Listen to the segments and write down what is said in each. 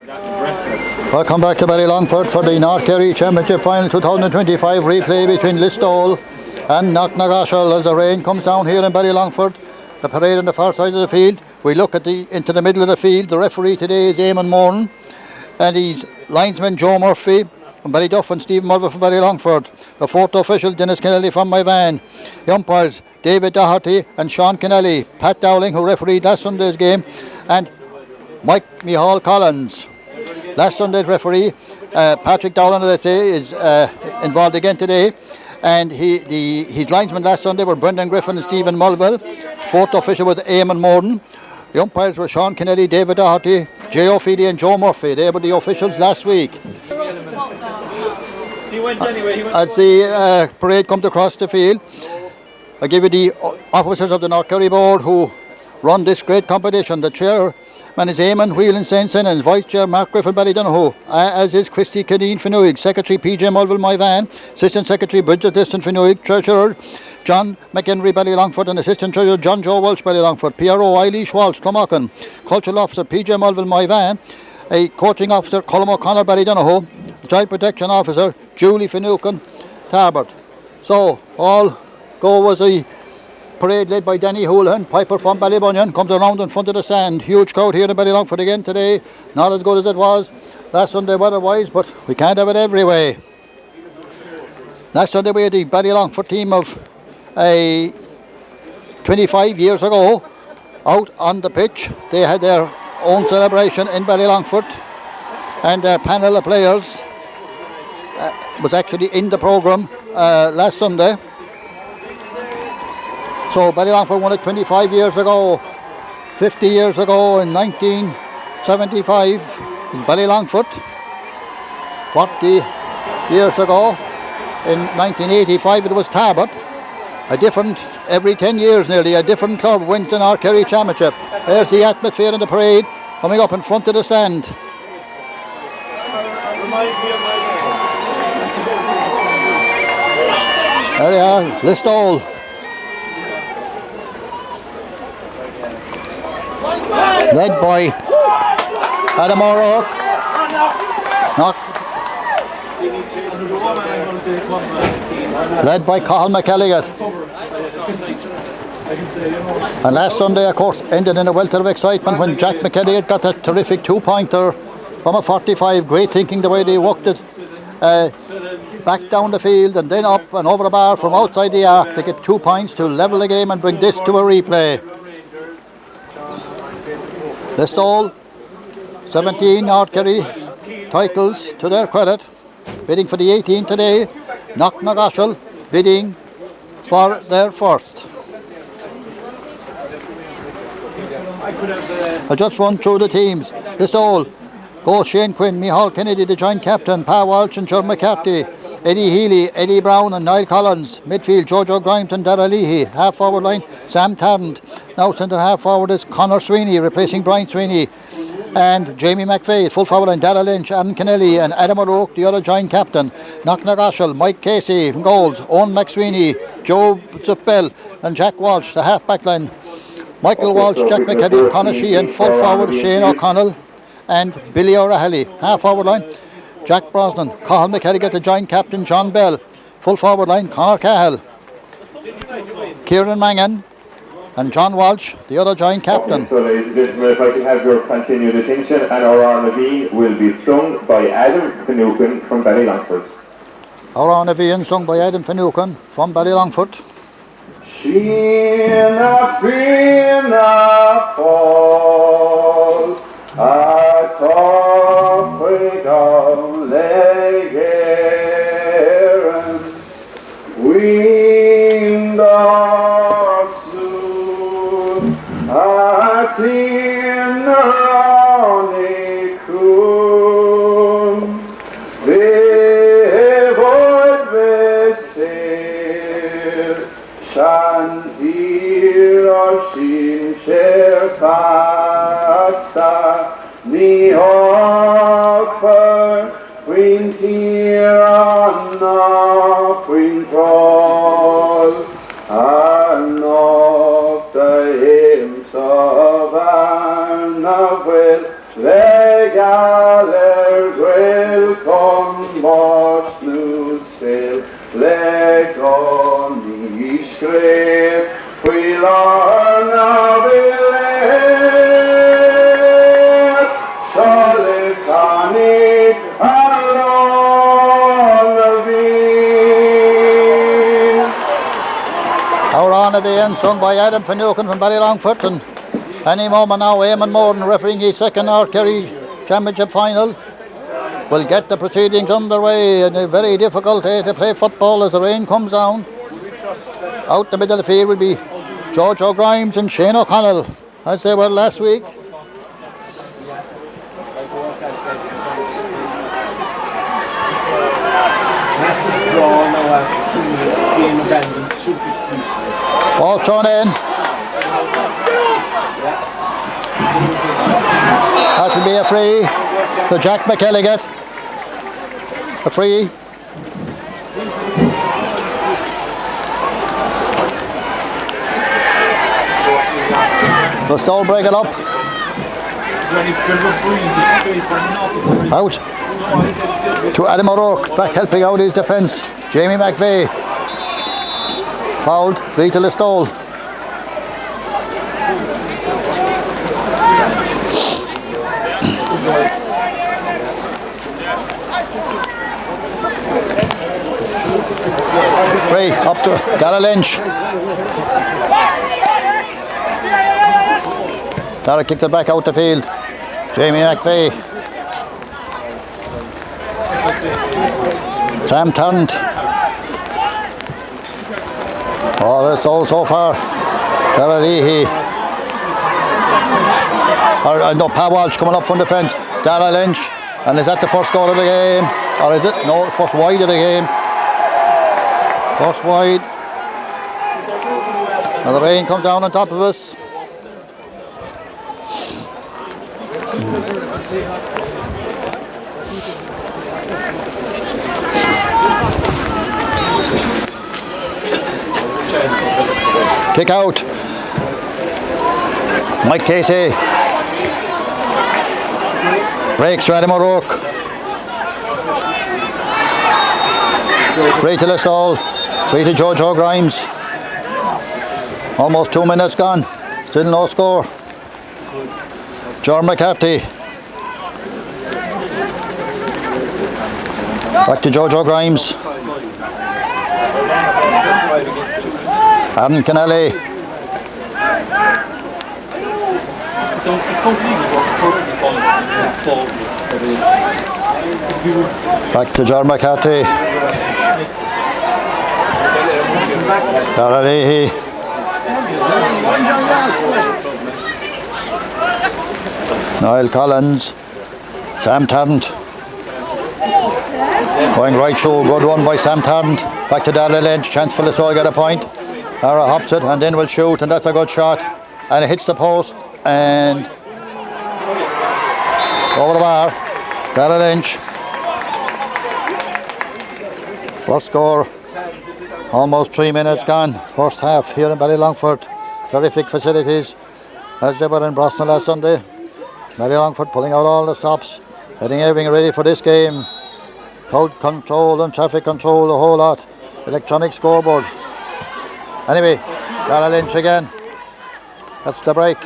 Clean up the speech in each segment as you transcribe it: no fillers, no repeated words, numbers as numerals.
Welcome back to Ballylongford for the North Kerry Championship Final 2025 replay between Listowel and Knocknagoshel as the rain comes down here in Ballylongford. The parade on the far side of the field. We look at into the middle of the field. The referee today is Eamon Moran, and his linesman Joe Murphy from Ballydonoghue and Stephen Mulvey from Ballylongford. The fourth official Dennis Kennelly from my van. The umpires David Doherty and Sean Kennelly. Pat Dowling, who refereed last Sunday's game, and Mike Mihal Collins. Last Sunday's referee, Patrick Dowling, as I say, is involved again today. And his linesmen last Sunday were Brendan Griffin and Stephen Mulvey. Fourth official was Eamon Moran. The umpires were Sean Kennelly, David Doherty, Jay O'Feely and Joe Murphy. They were the officials last week. As the parade comes across the field, I give you the officers of the North Kerry board who run this great competition. The chairman is Eamon Whelan Sensen and Vice Chair Mark Griffin Ballydonoghue, as is Christy Cadine Finuig, Secretary PJ Mulvey Myvan, Assistant Secretary Bridget Diston Finuig, Treasurer John McHenry Ballylongford and Assistant Treasurer John Joe Walsh Ballylongford, PRO Eilish Walsh Clonmachan, Cultural Officer PJ Mulvey Myvan, a Coaching Officer Colm O'Connor Ballydonoghue, Child Protection Officer Julie Finucane Tarbert. So all go was a parade led by Danny Houlihan, Piper from Ballybunion, comes around in front of the stand. Huge crowd here in Ballylongford again today. Not as good as it was last Sunday weather-wise, but we can't have it every way. Last Sunday we had the Ballylongford team of 25 years ago out on the pitch. They had their own celebration in Ballylongford, and their panel of players was actually in the programme last Sunday. So Ballylongford won it 25 years ago, 50 years ago in 1975 in Ballylongford, 40 years ago in 1985 it was Tarbert. A different, every 10 years nearly, a different club wins the North Kerry Championship. There's the atmosphere in the parade coming up in front of the stand. There they are, Listowel. Led by Adam O'Rourke. Led by Cathal McElligott. And last Sunday, of course, ended in a welter of excitement when Jack McElligott got a terrific two-pointer from a 45. Great thinking the way they walked it back down the field and then up and over the bar from outside the arc to get 2 points to level the game and bring this to a replay. Listowel, 17 North Kerry titles to their credit, bidding for the 18 today. Knocknagoshel bidding for their first. I'll just run through the teams. Listowel, go Shane Quinn, Micheál Kennedy, the joint captain, Pa Walsh and John McCarthy, Eddie Healy, Eddie Brown and Niall Collins. Midfield, Jojo Grimes and Dara Leahy. Half forward line, Sam Tarrant. Now centre half forward is Conor Sweeney, replacing Brian Sweeney. And Jamie McVeigh. Full forward line, Dara Lynch, Aaron Kennelly and Adam O'Rourke, the other joint captain. Knocknagoshel, Mike Casey from goals. Owen McSweeney, Joe Bell and Jack Walsh, the half back line. Michael Walsh, Jack McKenzie, Conor Sheehan. Full forward, Shane O'Connell and Billy O'Rahilly. Half forward line, Jack Brosnan, Cathal McElligott, the joint captain, John Bell. Full forward line, Conor Cahill, Kieran Mangan and John Walsh, the other joint captain. Okay, so ladies and gentlemen, if I can have your continued attention, and our R&B will be sung by Adam Finucane from Ballylongford. Our R&B sung by Adam Finucane from Ballylongford. Sheena Freena Fall atop of Legeren wind or soon at in Ronicum Bevoid Vesir Shantir or Shin Sher Fasta Ni offer Winter on off Wintrol and of the hymns of Anna will Lega Being sung by Adam Finucane from Ballylongford, and any moment now Eamon Moran, refereeing his second North Kerry Championship final, will get the proceedings underway. And a very difficult day to play football as the rain comes down. Out the middle of the field will be George O'Grimes and Shane O'Connell, as they were last week. Ball thrown in. That will be a free to Jack McElligott. A free. Listowel break it up. Out to Adam O'Rourke, back helping out his defence. Jamie McVeigh. Fouled, free to Listowel. Free, up to Dara Lynch. Dara kicked it back out the field. Jamie McVeigh. Sam Tarrant. Oh, that's all so far. Rahillys. No, Pa Walsh coming up from the fence. Dara Lynch. And is that the first goal of the game? Or is it? No, first wide of the game. First wide. And the rain comes down on top of us. Kick out. Mike Casey. Breaks to Adam O'Rourke. Free to Listowel. Free to George O'Grimes. Almost 2 minutes gone. Still no score. John McCarthy. Back to George O'Grimes. Aaron Kennelly. Back to John McCarthy. Rahillys. Niall Collins. Sam Tarrant. Going right through, good one by Sam Tarrant. Back to Dara Lynch, chance for Listowel to get a point. Ara hops it and then will shoot, and that's a good shot. And it hits the post and over the bar. Dara Lynch. First score. Almost 3 minutes gone. First half here in Ballylongford. Terrific facilities as they were in Brosnan last Sunday. Ballylongford pulling out all the stops, getting everything ready for this game. Crowd control and traffic control, the whole lot. Electronic scoreboard. Anyway, Dara Lynch again. That's the break.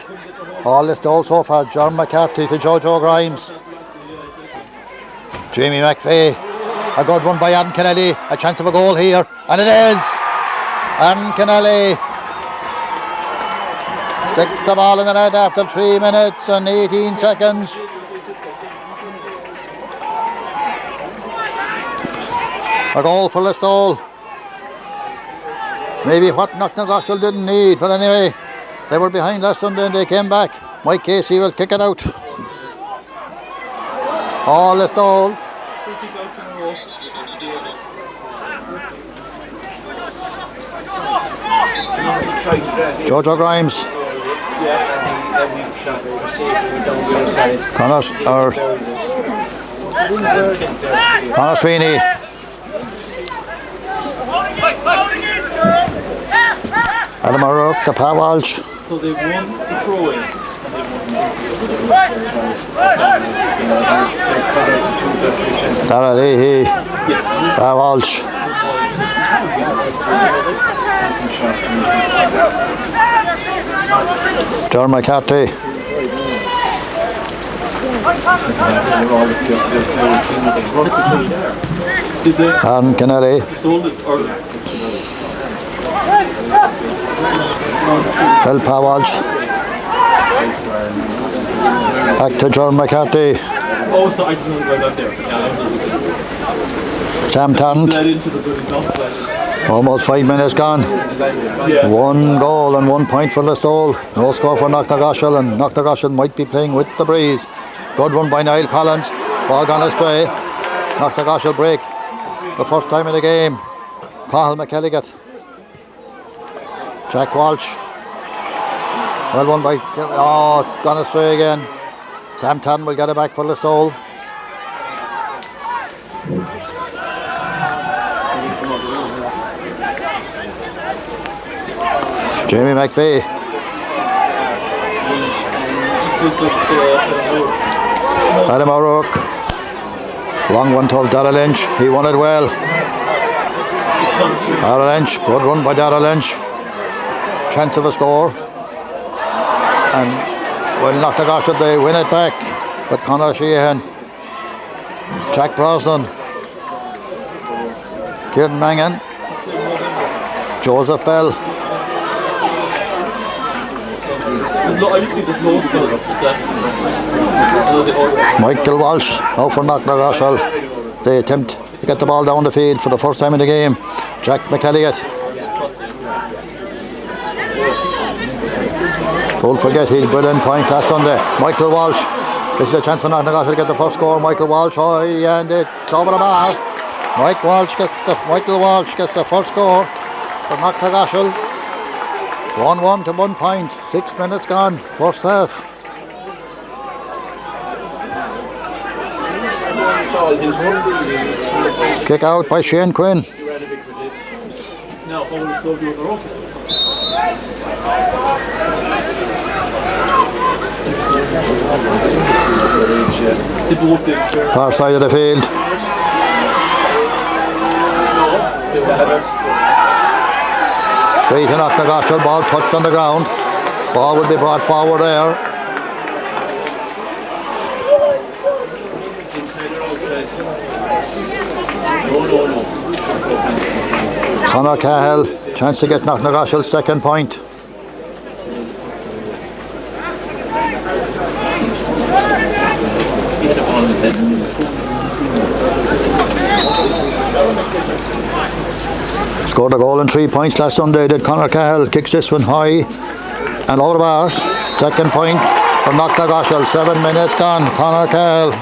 All this all so far. John McCarthy to George O'Grimes. Jamie McVeigh. A good one by Aaron Kennelly. A chance of a goal here. And it is. Aaron Kennelly sticks the ball in the net after 3 minutes and 18 seconds. A goal for Listowel. Maybe what Knocknagoshel didn't need, but anyway, they were behind last Sunday and they came back. Mike Casey will kick it out. All Listowel. George O'Grimes. Connor Sweeney. Adam O'Rourke to Pa Walsh. So they won the throw-in. Rahillys. Yes. Pa Walsh. John McCarthy. Aaron Kennelly. Bill Powell. Back to John McCarthy. Oh, so I didn't know about that there. Sam Tarrant. Almost 5 minutes gone. Yeah. 1 goal and 1 point for Listowel. No score for Knocknagoshel, and Knocknagoshel might be playing with the breeze. Good run by Niall Collins. Ball gone astray. Knocknagoshel break. The first time in the game. Cathal McElligott. Jack Walsh. Well won by... Oh, gone astray again. Sam Tarrant will get it back for Listowel. Jamie McVeigh. Adam O'Rourke. Long one toward Darrell Lynch. He won it well. Darrell Lynch. Good run by Darrell Lynch. Chance of a score. And well, Knocknagoshel, they win it back. But Conor Sheehan. Jack Brosnan. Kieran Mangan. Joseph Bell. Michael Walsh out for Knocknagoshel. They attempt to get the ball down the field for the first time in the game. Jack McElligott. Don't forget his brilliant point last Sunday. Michael Walsh. This is a chance for Knocknagoshel to get the first score. Michael Walsh, and it's over the bar. Michael Walsh gets the first score for Knocknagoshel. 1-1 to 1 point. 6 minutes gone. First half. Kick out by Shane Quinn. Far side of the field. Straight to Knocknagoshel, ball touched on the ground. Ball will be brought forward there. Conor Cahill, chance to get Knocknagoshel's second point. Scored a goal and 3 points last Sunday. Did Conor Cahill. Kicks this one high and over the bar. Second point for Knocknagoshel. 7 minutes gone. Conor Cahill.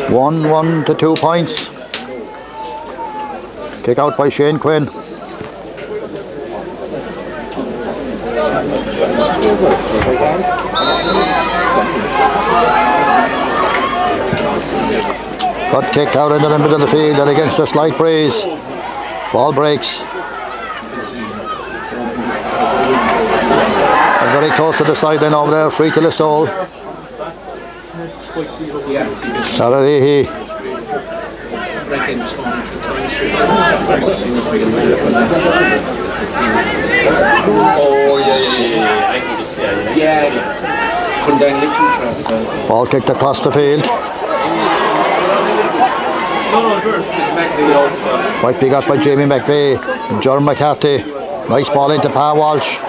1-1 to 2 points. Kick out by Shane Quinn. Got kicked out into the middle of the field and against a slight breeze. Ball breaks. And very close to the sideline over there, free to Listowel. Rahillys. Ball kicked across the field. Might be got by Jamie McVeigh and John McCarthy. Nice ball into Pa Walsh.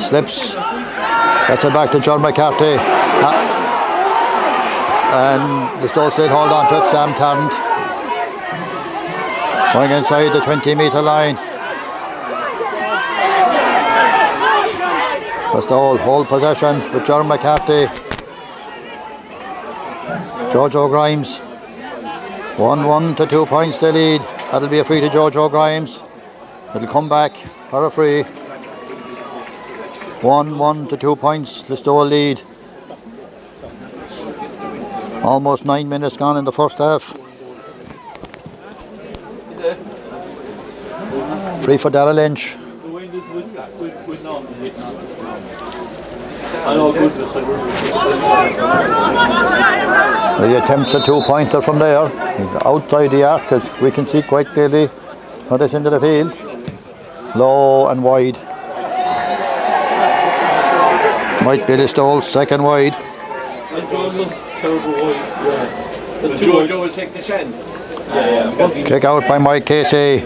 Slips. Gets it back to John McCarthy. And the Listowel State hold on to it. Sam Tarrant. Going inside the 20-metre line. Listowel hold possession with John McCarthy. Jojo Grimes. 1-1 to 2 points they lead. That'll be a free to Jojo Grimes. It'll come back for a free. 1-1 to 2 points. Listowel lead. Almost 9 minutes gone in the first half. Free for Darrell Lynch. He attempts a 2-pointer from there. He's outside the arc, as we can see quite clearly. Put this into the field. Low and wide. Might be Listowel, second wide. Jojo will take the chance. Kick out by Mike Casey.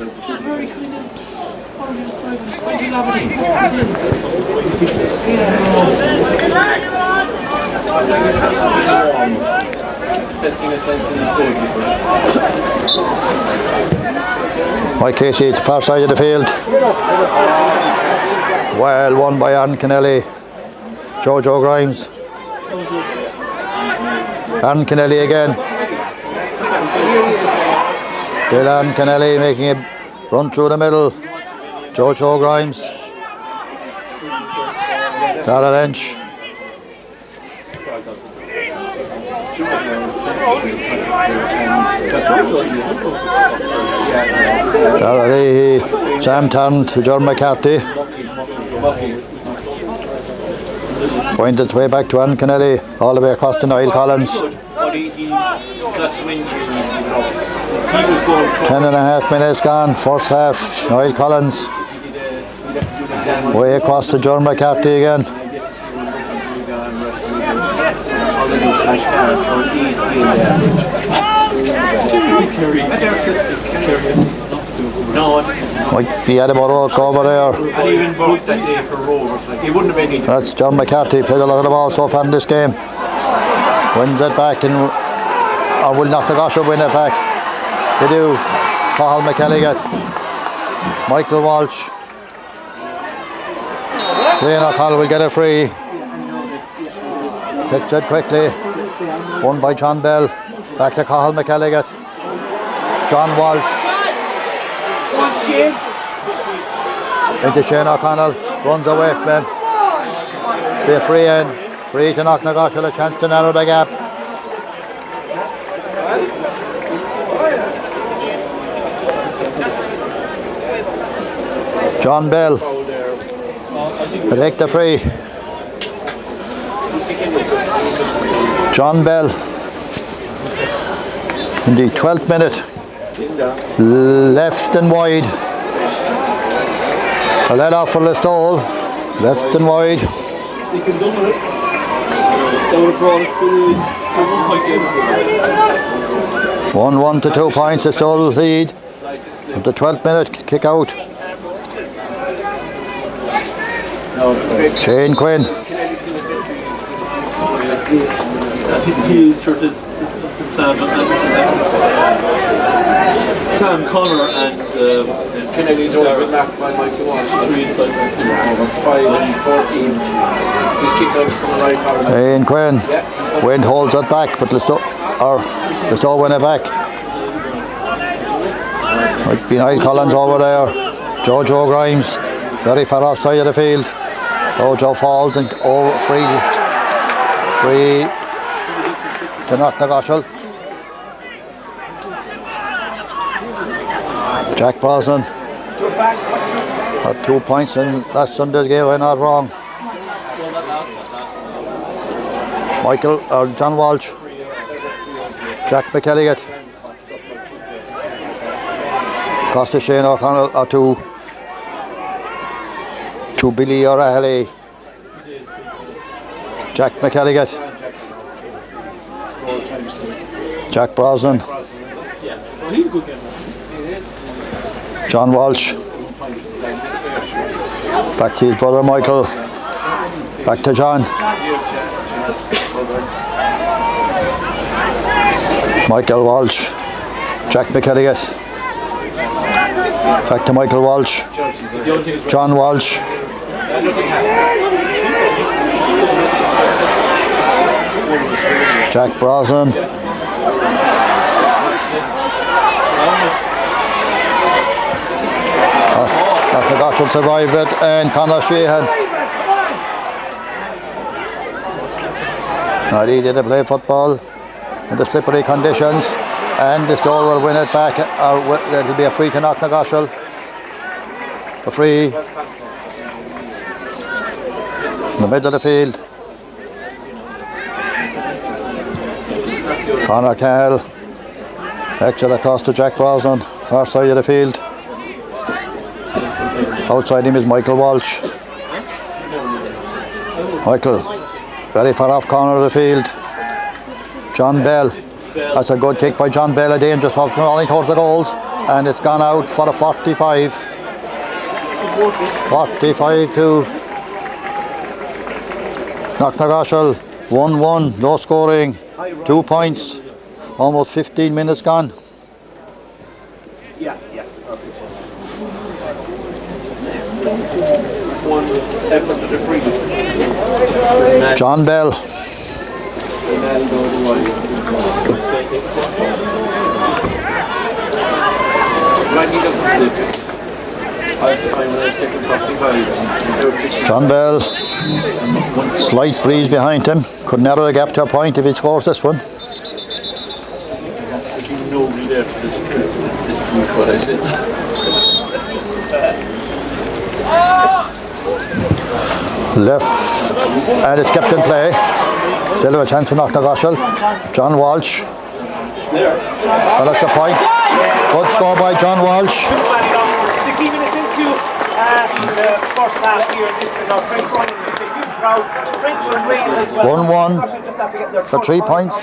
Mike Casey at the far side of the field. Well won by Aaron Kennelly. Jojo Grimes. Aaron Kennelly again. Dylan Kennelly making a run through the middle. Jojo Grimes. Dara Lynch. Dara Leahy. Sam Tarrant to John McCarthy. Pointed its way back to Anne Kennelly, all the way across to Niall Collins. 10.5 minutes gone, first half. Niall Collins way across to John McCarthy again. He had about road cover there. And even broke that day for Rovers. Like, he wouldn't have been. That's John McCarthy, played a lot of the ball so far in this game. Wins it back, and or will Knocknagoshel win it back? They do. Cathal McElligott, Michael Walsh. Shane O'Connell will get it free. Picked it quickly. Won by John Bell. Back to Cathal McElligott. John Walsh. Into Shane O'Connell. Runs away from him. Be a free in. Free to Knocknagoshel. A chance to narrow the gap. John Bell. They take the free. John Bell. In the 12th minute. Left and wide. A let off for Listowel. Left and wide. 1-1 to 2 points. Listowel lead. At the 12th minute, kick out. Shane Quinn. Sam Connor and Kennedy's only been backed by Michael Walsh. 3 inside. Over 5 and 14. His kick outs from the right corner. Shane Quinn. Wind holds it back, but Listowel win it back. Might be Niall Collins over there. Jojo Grimes, very far offside of the field. Jojo falls and free to Knocknagoshel. Jack Brosnan had 2 points in last Sunday's game, I'm not wrong. John Walsh, Jack McElligott, across to Shane O'Connell, or to Billy O'Reilly. Jack McElligott, Jack Brosnan, John Walsh, back to his brother Michael, back to John. Michael Walsh, Jack McElligott, back to Michael Walsh, John Walsh, Jack Brosnan, Knocknagoshel survived it, and Conor Sheehan. Not easy to play football in the slippery conditions, and Listowel will win it back, or it'll be a free to Knocknagoshel. A free in the middle of the field. Conor Cahill, exit across to Jack Brosnan, far side of the field. Outside him is Michael Walsh. Michael, very far off corner of the field. John Bell. That's a good kick by John Bell, a dangerous one, only towards the goals. And it's gone out for a 45. 45 to Knocknagoshel. 1-1, low scoring. 2 points. Almost 15 minutes gone. Yeah. One effort to the free. John Bell. John Bell. Slight breeze behind him. Could narrow the gap to a point if he scores this one. Left, and it's kept in play. Still have a chance for Knocknagoshel. John Walsh. And that's a point. Good score by John Walsh. 16 minutes into the first half here. This is our great running with a huge crowd. French and rain as well. 1-1 for 3 points.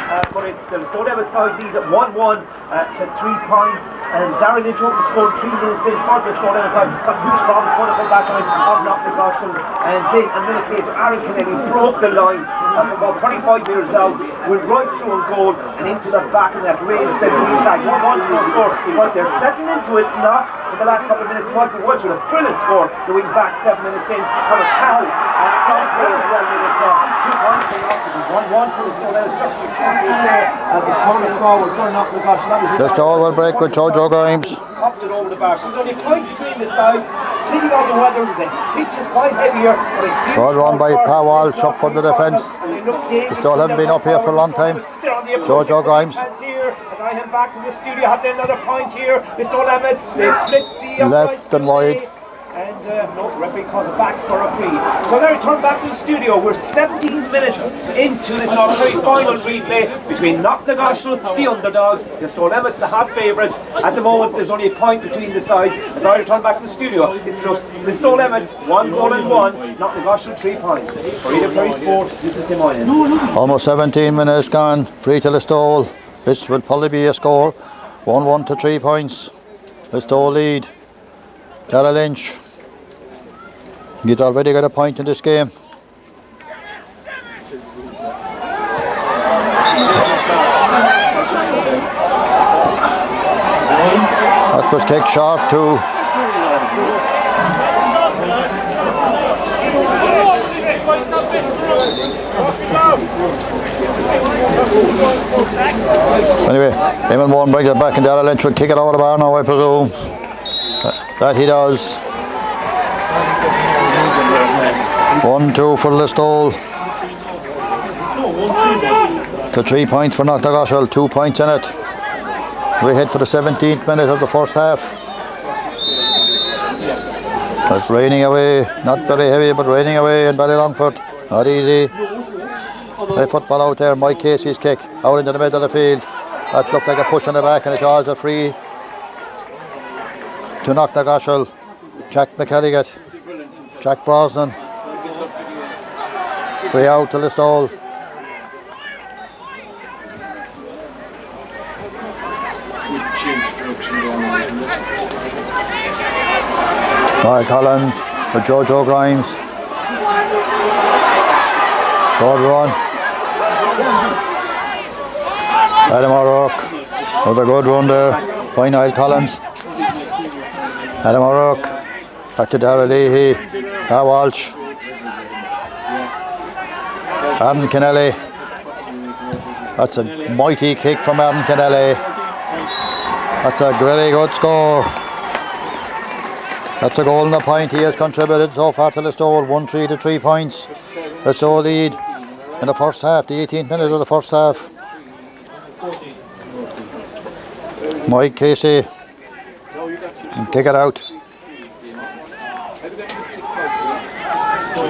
But it's the Listowel Emmets side lead at 1-1 to 3 points. And Darren Lynch opened the score 3 minutes in for the Listowel Emmets side. Got huge problems for the back line of Knocknagoshel. And then a minute later, Aaron Kennedy broke the lines from about 25 metres out, went right through on goal and into the back of that, raised the green flag. 1-1 to score. Right, they're settling into it. Knock in the last couple of minutes. Michael Walsh with a brilliant score. The wing back 7 minutes in. Conor Cow and from play as well with it. 2 points for Knocknagoshel. 1-1 for the Listowel Emmets. Just there at the corner forward for Knocknagoshel. Listowel will break with Jojo Grimes. Popped it over the bar. So there's only a point between the sides. Thinking of the weather, the pitch is quite heavier. Well run by Pa Walsh up for the defence. Listowel haven't been up here for a long time. Jojo Grimes. As I head back to the studio, have another point here. Listowel Emmets, they split the left and wide. And no, the referee calls it back for a free. So they return back to the studio. We're 17 minutes into this very final replay between Knocknagoshel, the underdogs, Listowel Emmets, the hot favourites. At the moment, there's only a point between the sides. As I return back to the studio, it's Listowel Emmets, 1 goal and 1, Knocknagoshel 3 points. For either Kerry Sport, this is Eamon. Almost 17 minutes gone. Free to Listowel. This will probably be a score. 1-1 to 3 points. Listowel lead. Kerry Lynch. He's already got a point in this game. That was kicked short too. Anyway, Eamon Moran brings it back and Darrell Lynch will kick it over the bar now, I presume. That he does. 1-2 for Listowel. To 3 points for Knocknagoshel, 2 points in it. We head for the 17th minute of the first half. It's raining away, not very heavy, but raining away in Ballylongford. Not easy. Play football out there. Mike Casey's kick out into the middle of the field. That looked like a push on the back, and it was a free to Knocknagoshel. Jack McElligott, Jack Brosnan. Free out to Listowel. Mike Collins for Jojo Grimes. Good run. Adam O'Rourke with a good run there by Niall Collins. Adam O'Rourke back to Darrell Leahy. Pa Walsh. Aaron Kennelly. That's a mighty kick from Aaron Kennelly. That's a very good score. That's a goal and a point he has contributed so far to Listowel. 1-3 to 3 points. Listowel lead in the first half, the 18th minute of the first half. Mike Casey and kick it out.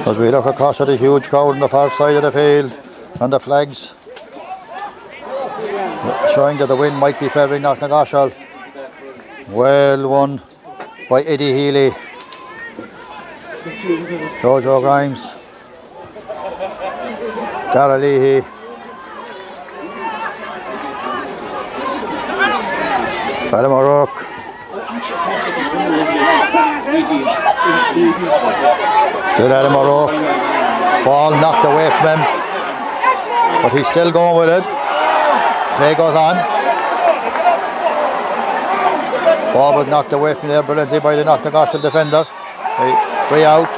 As we look across at a huge crowd on the far side of the field and the flags showing that the wind might be favouring Knocknagoshel. Well won by Eddie Healy. Jojo Grimes, Dara Leahy, Adam O'Rourke, still Adam O'Rourke. Ball knocked away from him, but he's still going with it. Play goes on. Ball was knocked away from there brilliantly by the Knocknagoshel defender. Free out.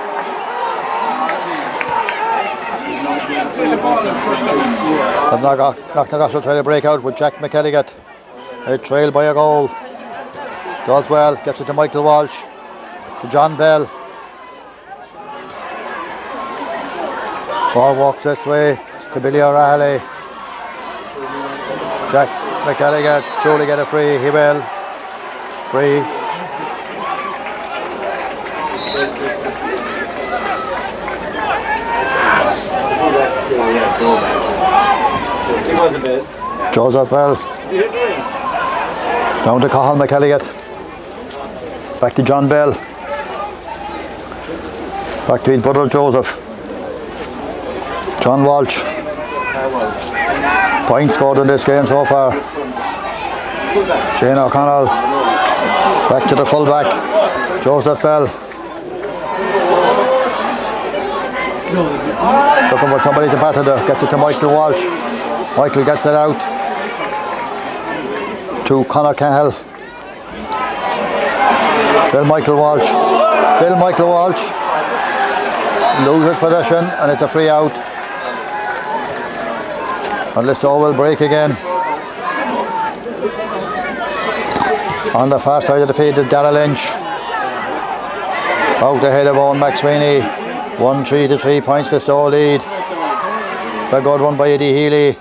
Knocknagoshel trying to break out with Jack McElligott. They trail by a goal. Does well, gets it to Michael Walsh, to John Bell. Ball walks this way to Billy O'Reilly. Jack McElligott, surely get a free, he will. Free. Joseph Bell. Down to Cathal McElligott. Back to John Bell. Back to his brother Joseph. John Walsh. Points scored in this game so far. Shane O'Connell. Back to the fullback. Joseph Bell. Looking for somebody to pass it to. Gets it to Michael Walsh. Michael gets it out to Conor Cahill. Still Michael Walsh. Still Michael Walsh. Loses possession and it's a free out. And Listowel will break again. On the far side of the field is Darragh Lynch. Out ahead of Owen McSweeney. 1-3 to 3 points Listowel lead. A good one by Eddie Healy.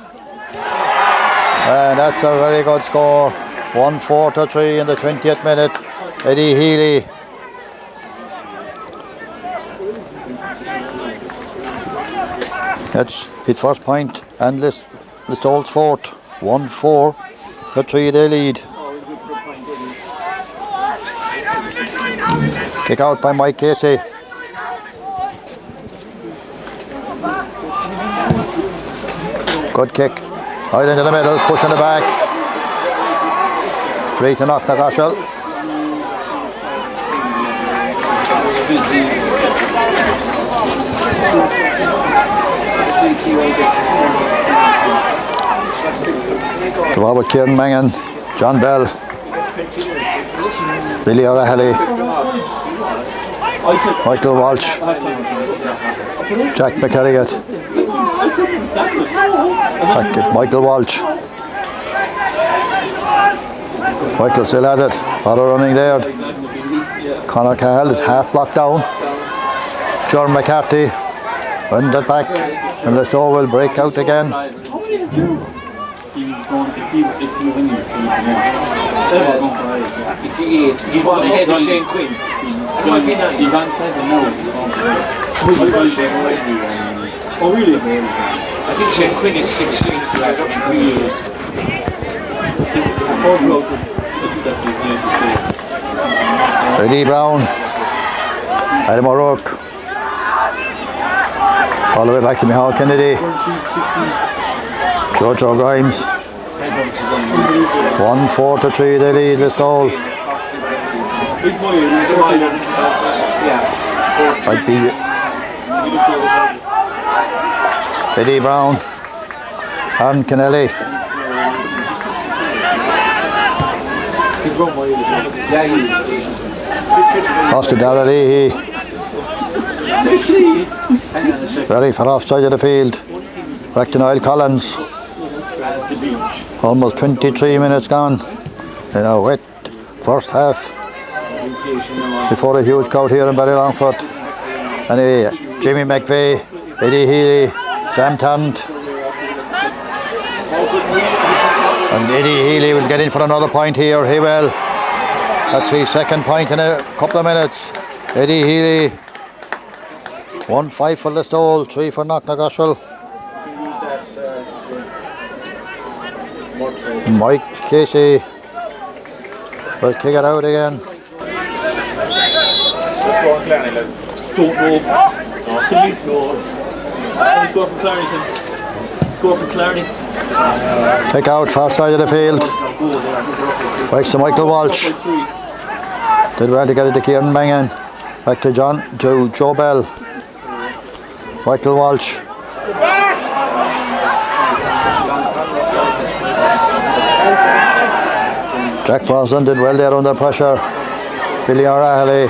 And that's a very good score. 1-4 to 3 in the 20th minute. Eddie Healy. That's his first point and Listowel's fourth. 1-4 to 3 they lead. Kick out by Mike Casey. Good kick. Out into the middle, push in the back. Free to Knocknagoshel. To Robert Kieran Mangan, John Bell, Billy O'Reilly, Michael Walsh, Jack McElligott, Michael Walsh. Michael still at it. Auto running there. Conor Cahill is half blocked down. John McCarthy wins it back. And Listowel will break out again. He won ahead of Shane Quinn. He's on 7 now. Oh really? I think Shane Quinn is 16, so that's 3 years. Eddie Brown, Adam O'Rourke, all the way back to Michal Kennedy, Jojo Grimes. 1-4 to 3 they lead Listowel. Might be Eddie Brown, Aaron Kennelly. Lost to Darragh Leahy. Very far off side of the field. Back to Niall Collins. Almost 23 minutes gone in a wet first half before a huge crowd here in Ballylongford. Anyway, Jimmy McVeigh, Eddie Healy, Sam Tarrant. And Eddie Healy will get in for another point here, he will. That's his second point in a couple of minutes. Eddie Healy. 1-5 for Listowel, 3 for Knocknagoshel. Mike Casey will kick it out again. don't know. To me, no. Any score from Clarny? Score from Clarny. Take out far side of the field. Breaks to Michael Walsh. Did well to get it to Kieran Mangan. Back to Joe Bell. Michael Walsh. Jack Brosnan did well there under pressure. Billy O'Reilly.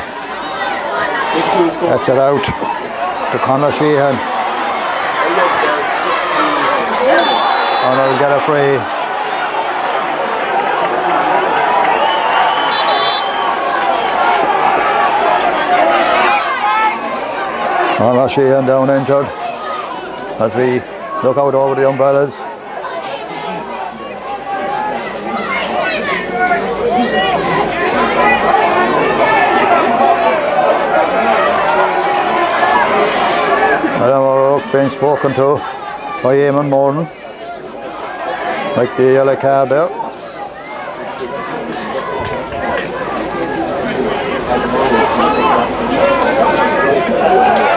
Gets it out to Conor Sheehan. Conor will get a free. Conor Sheehan down injured as we look out over the umbrellas. Adam O'Rourke being spoken to by Eamon Moran. Like the yellow card there.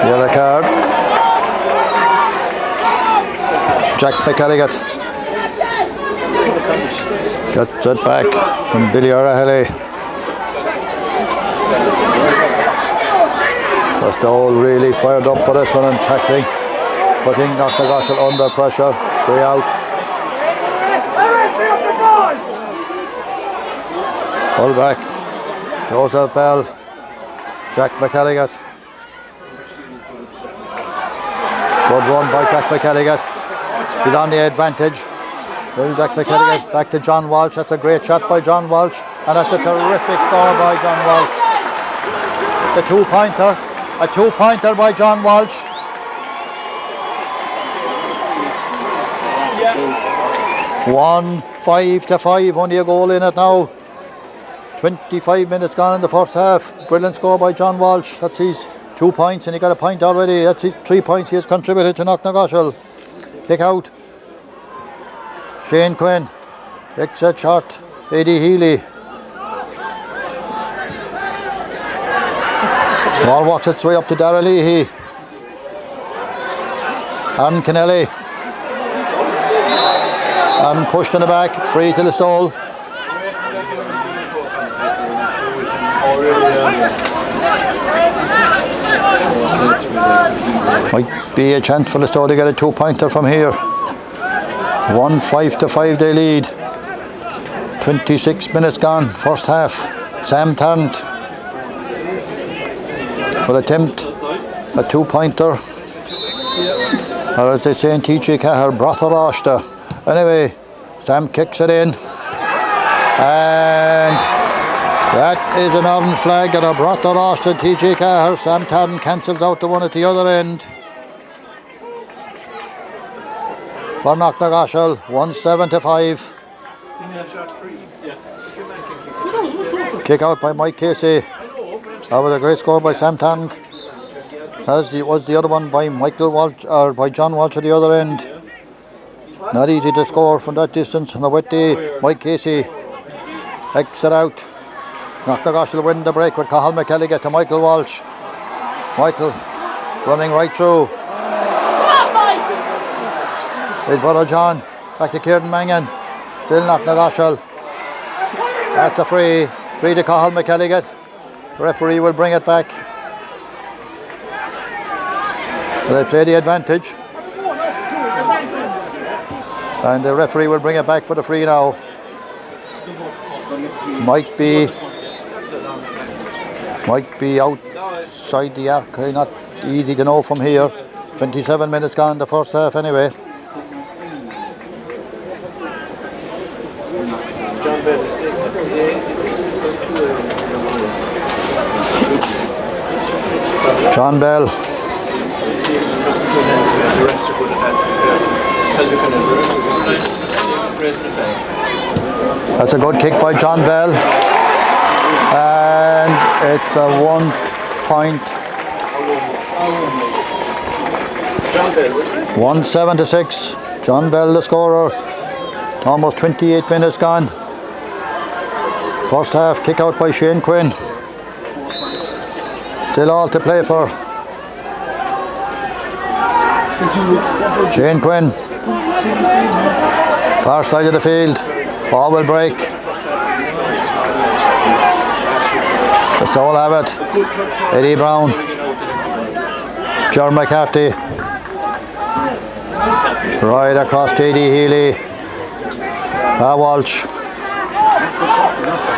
Yellow card. Jack McElligott gets it back from Billy O'Reilly. Listowel really fired up for this one and tackling, putting Knocknagoshel under pressure. Free out. Pull back. Joseph Bell. Jack McElligott. Good run by Jack McElligott. He's on the advantage. Well, Jack McElligott back to John Walsh. That's a great shot by John Walsh. And that's a terrific score by John Walsh. The two-pointer. A two-pointer by John Walsh. Yeah. 5-5, only a goal in it now. 25 minutes gone in the first half. Brilliant score by John Walsh. That's his 2 points and he got a point already. That's his 3 points he has contributed to Knocknagoshel. Kick out. Shane Quinn. Exit shot. Eddie Healy. Ball walks its way up to Darrell Leahy. Aaron Kennelly. Aaron pushed in the back, free to Listowel. Might be a chance for Listowel to get a 2-pointer from here. 5-5 they lead. 26 minutes gone, first half. Sam Tarrant will attempt a 2-pointer. Or as they say in TG Cahir, Brotherashta. Anyway, Sam kicks it in. And that is an orange flag at a Brotherashta TG Cahir. Sam Tarrant cancels out the one at the other end. For Knocknagoshel, 1-7-5. Kick out by Mike Casey. That was a great score by Sam Tarrant. As was the other one by Michael Walsh or by John Walsh at the other end. Not easy to score from that distance. And the wet day, Mike Casey exit out. Knocknagoshel win the break with Cathal McElligott to Michael Walsh. Michael running right through. Big brother John back to Kieran Mangan. Still Knocknagoshel. That's a free to Cathal McElligott. Referee will bring it back. They play the advantage. And the referee will bring it back for the free now. Might be outside the arc. Not easy to know from here. 27 minutes gone the first half anyway. John Bell. That's a good kick by John Bell. And it's a 1 point. 1-7-6. John Bell the scorer. Almost 28 minutes gone. First half kick out by Shane Quinn. Still all to play for. Shane Quinn. Far side of the field. Ball will break. Listowel Emmets. Eddie Brown. John McCarthy. Right across T.D. Healy. Walsh.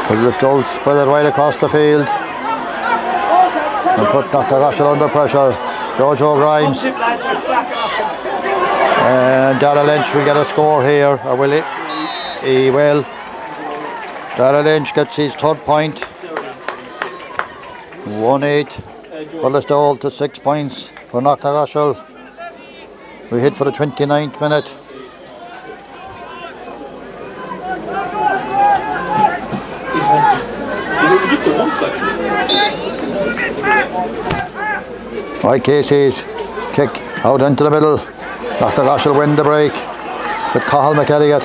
Listowel spread it right across the field. And put Knocknagoshel under pressure. Jojo Grimes. And Darragh Lynch will get a score here, or will he? He will. Darragh Lynch gets his third point. 1-8 for Listowel to 6 points for Knocknagoshel. We hit for the 29th minute. Just the one section. Right, Casey's kick out into the middle. Knocknagoshel win the break with Cathal McElligott.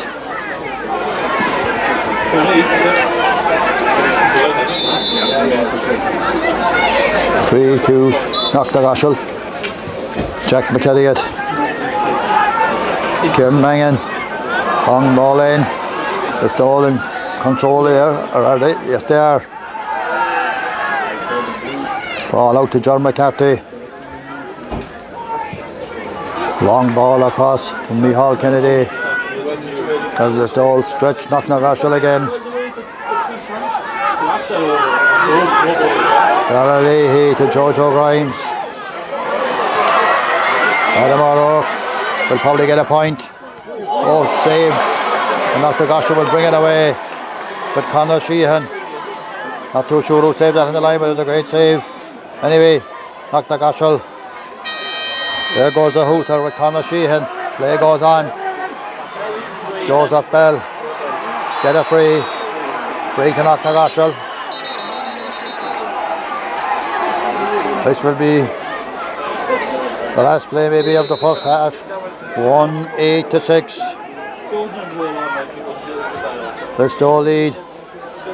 Three to Knocknagoshel. Jack McElligott. Kieran Mangan. Long ball in. Listowel in control here. Or are they? Yes, they are. Ball out to John McCarthy. Long ball across from Micheál Kennedy. As Listowel stretch Knocknagoshel again. Darragh Leahy to Jojo Grimes. Adam O'Rourke will probably get a point. Oh, it's saved. And Knocknagoshel will bring it away with Conor Sheehan. Not too sure who saved that in the line, but it's a great save. Anyway, Knocknagoshel. There goes the hooter with Conor Sheehan. Play goes on. Joseph Bell. Get a free. Free to Knocknagoshel. This will be the last play maybe of the first half. 1-8 to 6. Listowel lead.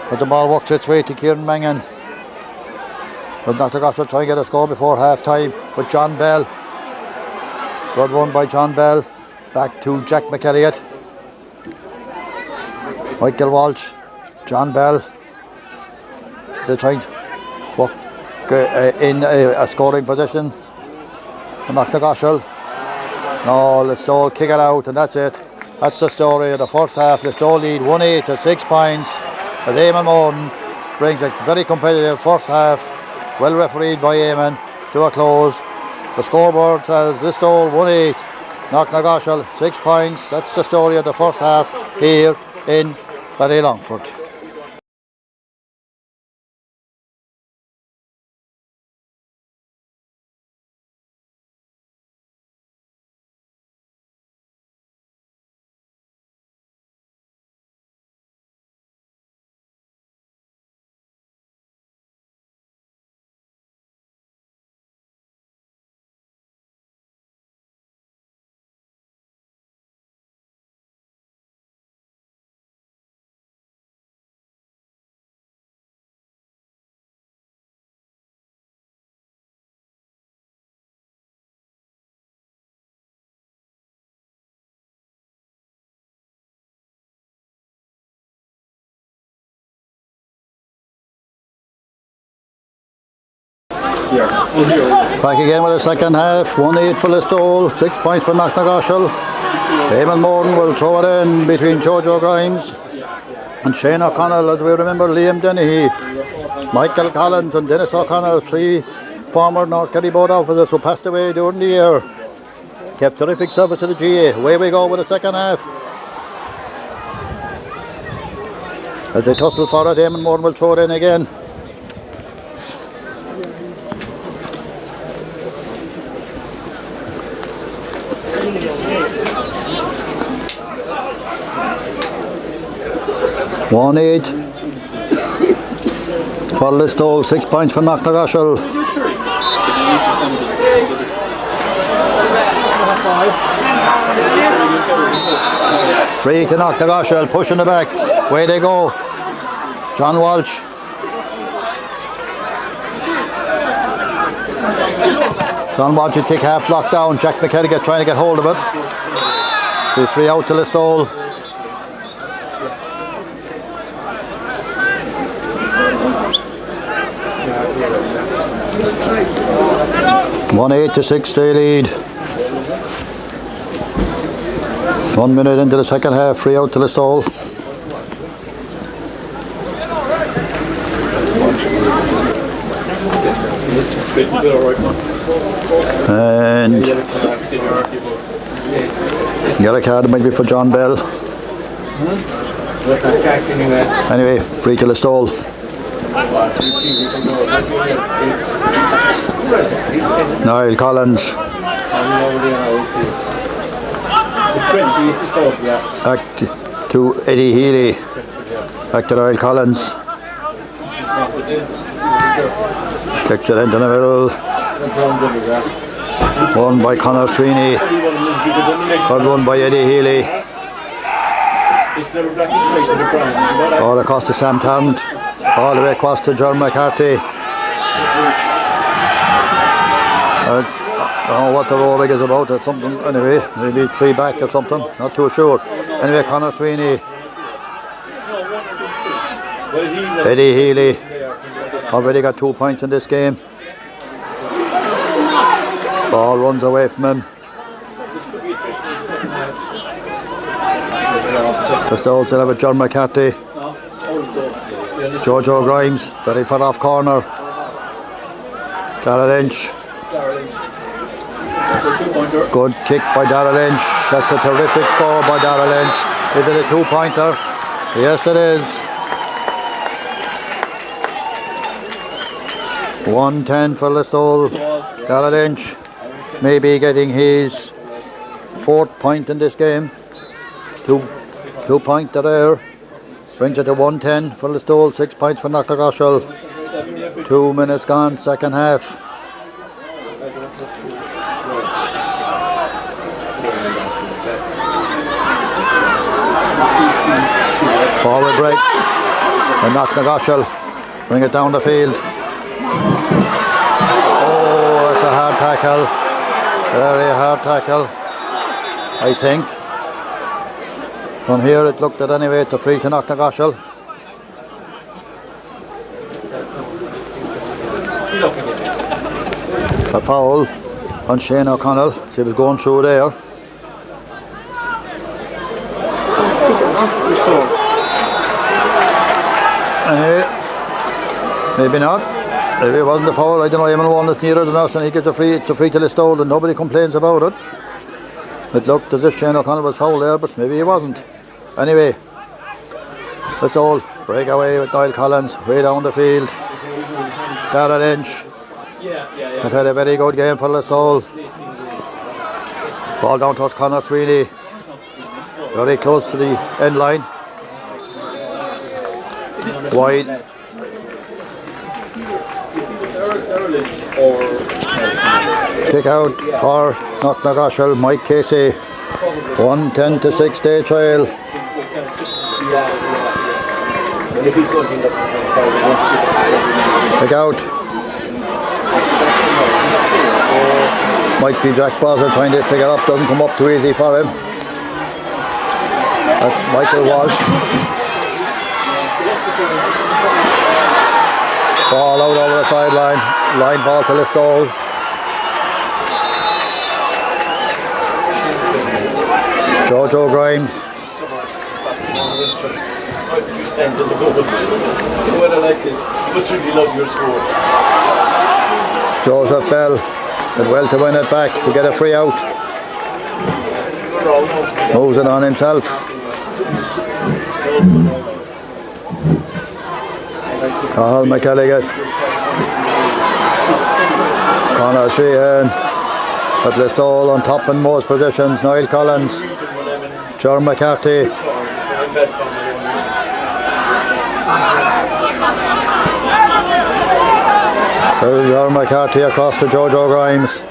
But the ball works its way to Kieran Mangan. But Knocknagoshel try and get a score before half time with John Bell. Good run by John Bell. Back to Jack McElligott. Michael Walsh. John Bell. They're trying to work in a scoring position. Knocknagoshel. No, Listowel kick it out, and that's it. That's the story of the first half. Listowel lead 1-8 to 6 points. As Eamon Moran brings a very competitive first half, well refereed by Eamon, to a close. The scoreboard says Listowel 1-8, Knocknagoshel 6 points. That's the story of the first half here in Ballylongford. Back again with the second half. 1-8 for Listowel, 6 points for Knocknagoshel. Eamon Moran will throw it in between Jojo Grimes and Shane O'Connell. As we remember, Liam Dennehy, Michael Collins and Dennis O'Connell, 3 former North Kerry board officers who passed away during the year. Kept terrific service to the GA. Away we go with the second half. As they tussle for it, Eamon Moran will throw it in again. One eight for Listowel, 6 points for Knocknagoshel. Free to Knocknagoshel, pushing the back. Way they go. John Walsh. John Watches kick half blocked down. Jack McKelligan trying to get hold of it. Be free out to Listowel. One 8-6 they lead. 1 minute into the second half, free out to Listowel. And yellow card might be for John Bell. Anyway, free to Listowel. Niall Collins. Back to Eddie Healy. Back to Niall Collins. Kicked it into the middle. Won by Conor Sweeney. Good run by Eddie Healy. All across to Sam Tarrant. All the way across to John McCarthy. I don't know what the rolling is about or something. Anyway, maybe 3 back or something. Not too sure. Anyway, Conor Sweeney. Eddie Healy. Already got 2 points in this game. Ball runs away from him. Just also have a John McCarthy. Jojo Grimes, very far off corner. Darrell Lynch. Good kick by Darrell Lynch. That's a terrific score by Darrell Lynch. Is it a 2-pointer? Yes, it is. 1-10 for Listowel. Darrell Lynch maybe getting his 4th point in this game. 2-pointer there. Brings it to 1-10 for Listowel. 6 points for Knocknagoshel. 2 minutes gone, second half. Forward break. And Knocknagoshel bring it down the field. Oh, it's a hard tackle. Very hard tackle, I think. From here it looked at anyway. It's a free to Knocknagoshel. A foul on Shane O'Connell. See, he was going through there. Anyway, maybe not. Maybe it wasn't a foul. I don't know. Eamon won is nearer than us, and he gets a free. It's a free to Listowel, and nobody complains about it. It looked as if Shane O'Connell was foul there, but maybe he wasn't. Anyway, Listowel break away with Niall Collins way down the field. Darrell Lynch has had a very good game for Listowel. Ball down towards Conor Sweeney. Very close to the end line. Wide. Kick out for Knocknagoshel. Mike Casey. 1-10-6 day trial. Kick out. Might be Jack Boswell trying to pick it up. Doesn't come up too easy for him. That's Michael Walsh. Ball out over the sideline. Line ball to Listowel. Jojo Grimes. Joseph Bell did well to win it back. To get a free out. Moves it on himself. Cathal McKelligan. Conor Sheehan. But Listowel on top in most positions. Niall Collins. John McCarthy. John McCarthy across to Jojo Grimes.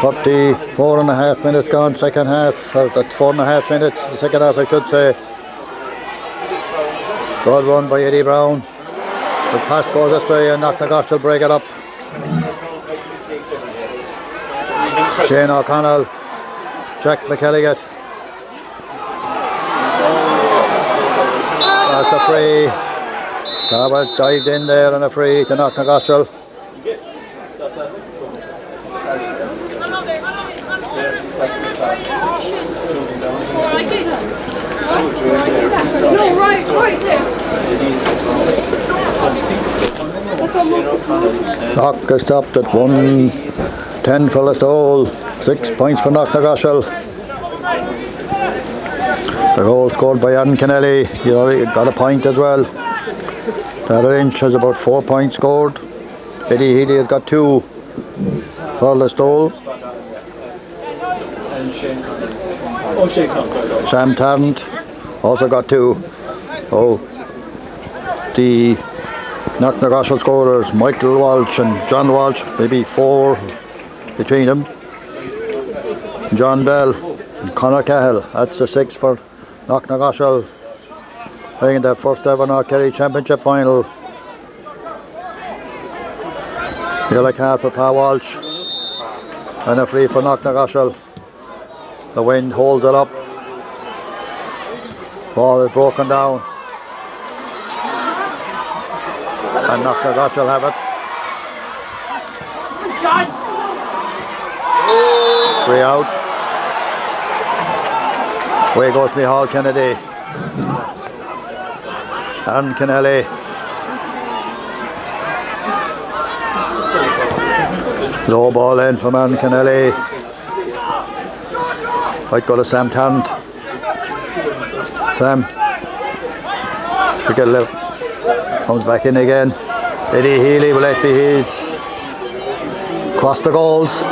34.5 minutes gone, second half. Or that's 4.5 minutes, the second half I should say. Good run by Eddie Brown. The pass goes astray and Knocknagoshel break it up. Shane O'Connell, Jack McElligott. That's a free. Garbutt dived in there on a free to Knocknagoshel. Knock is stopped at 1-10 for Listowel, 6 points for Knocknagoshel. The goal scored by Adam Kennelly, he already got a point as well. The other inch has about 4 points scored. Eddie Healy has got 2 for Listowel. Sam Tarrant also got 2. Oh, the Knocknagoshel scorers, Michael Walsh and John Walsh, maybe 4 between them. John Bell and Conor Cahill, that's the 6 for Knocknagoshel, playing their first ever North Kerry Championship final. Yellow card for Pa Walsh and a free for Knocknagoshel. The wind holds it up. Ball is broken down. And Knocknagoshel have it. Free out. Away goes Micheál Kennedy. Aaron Kennelly. Low ball in from Aaron Kennelly. Might go to Sam Tarrant. Sam. We get a little. Comes back in again. Eddie Healy will let be his. Cross the goals.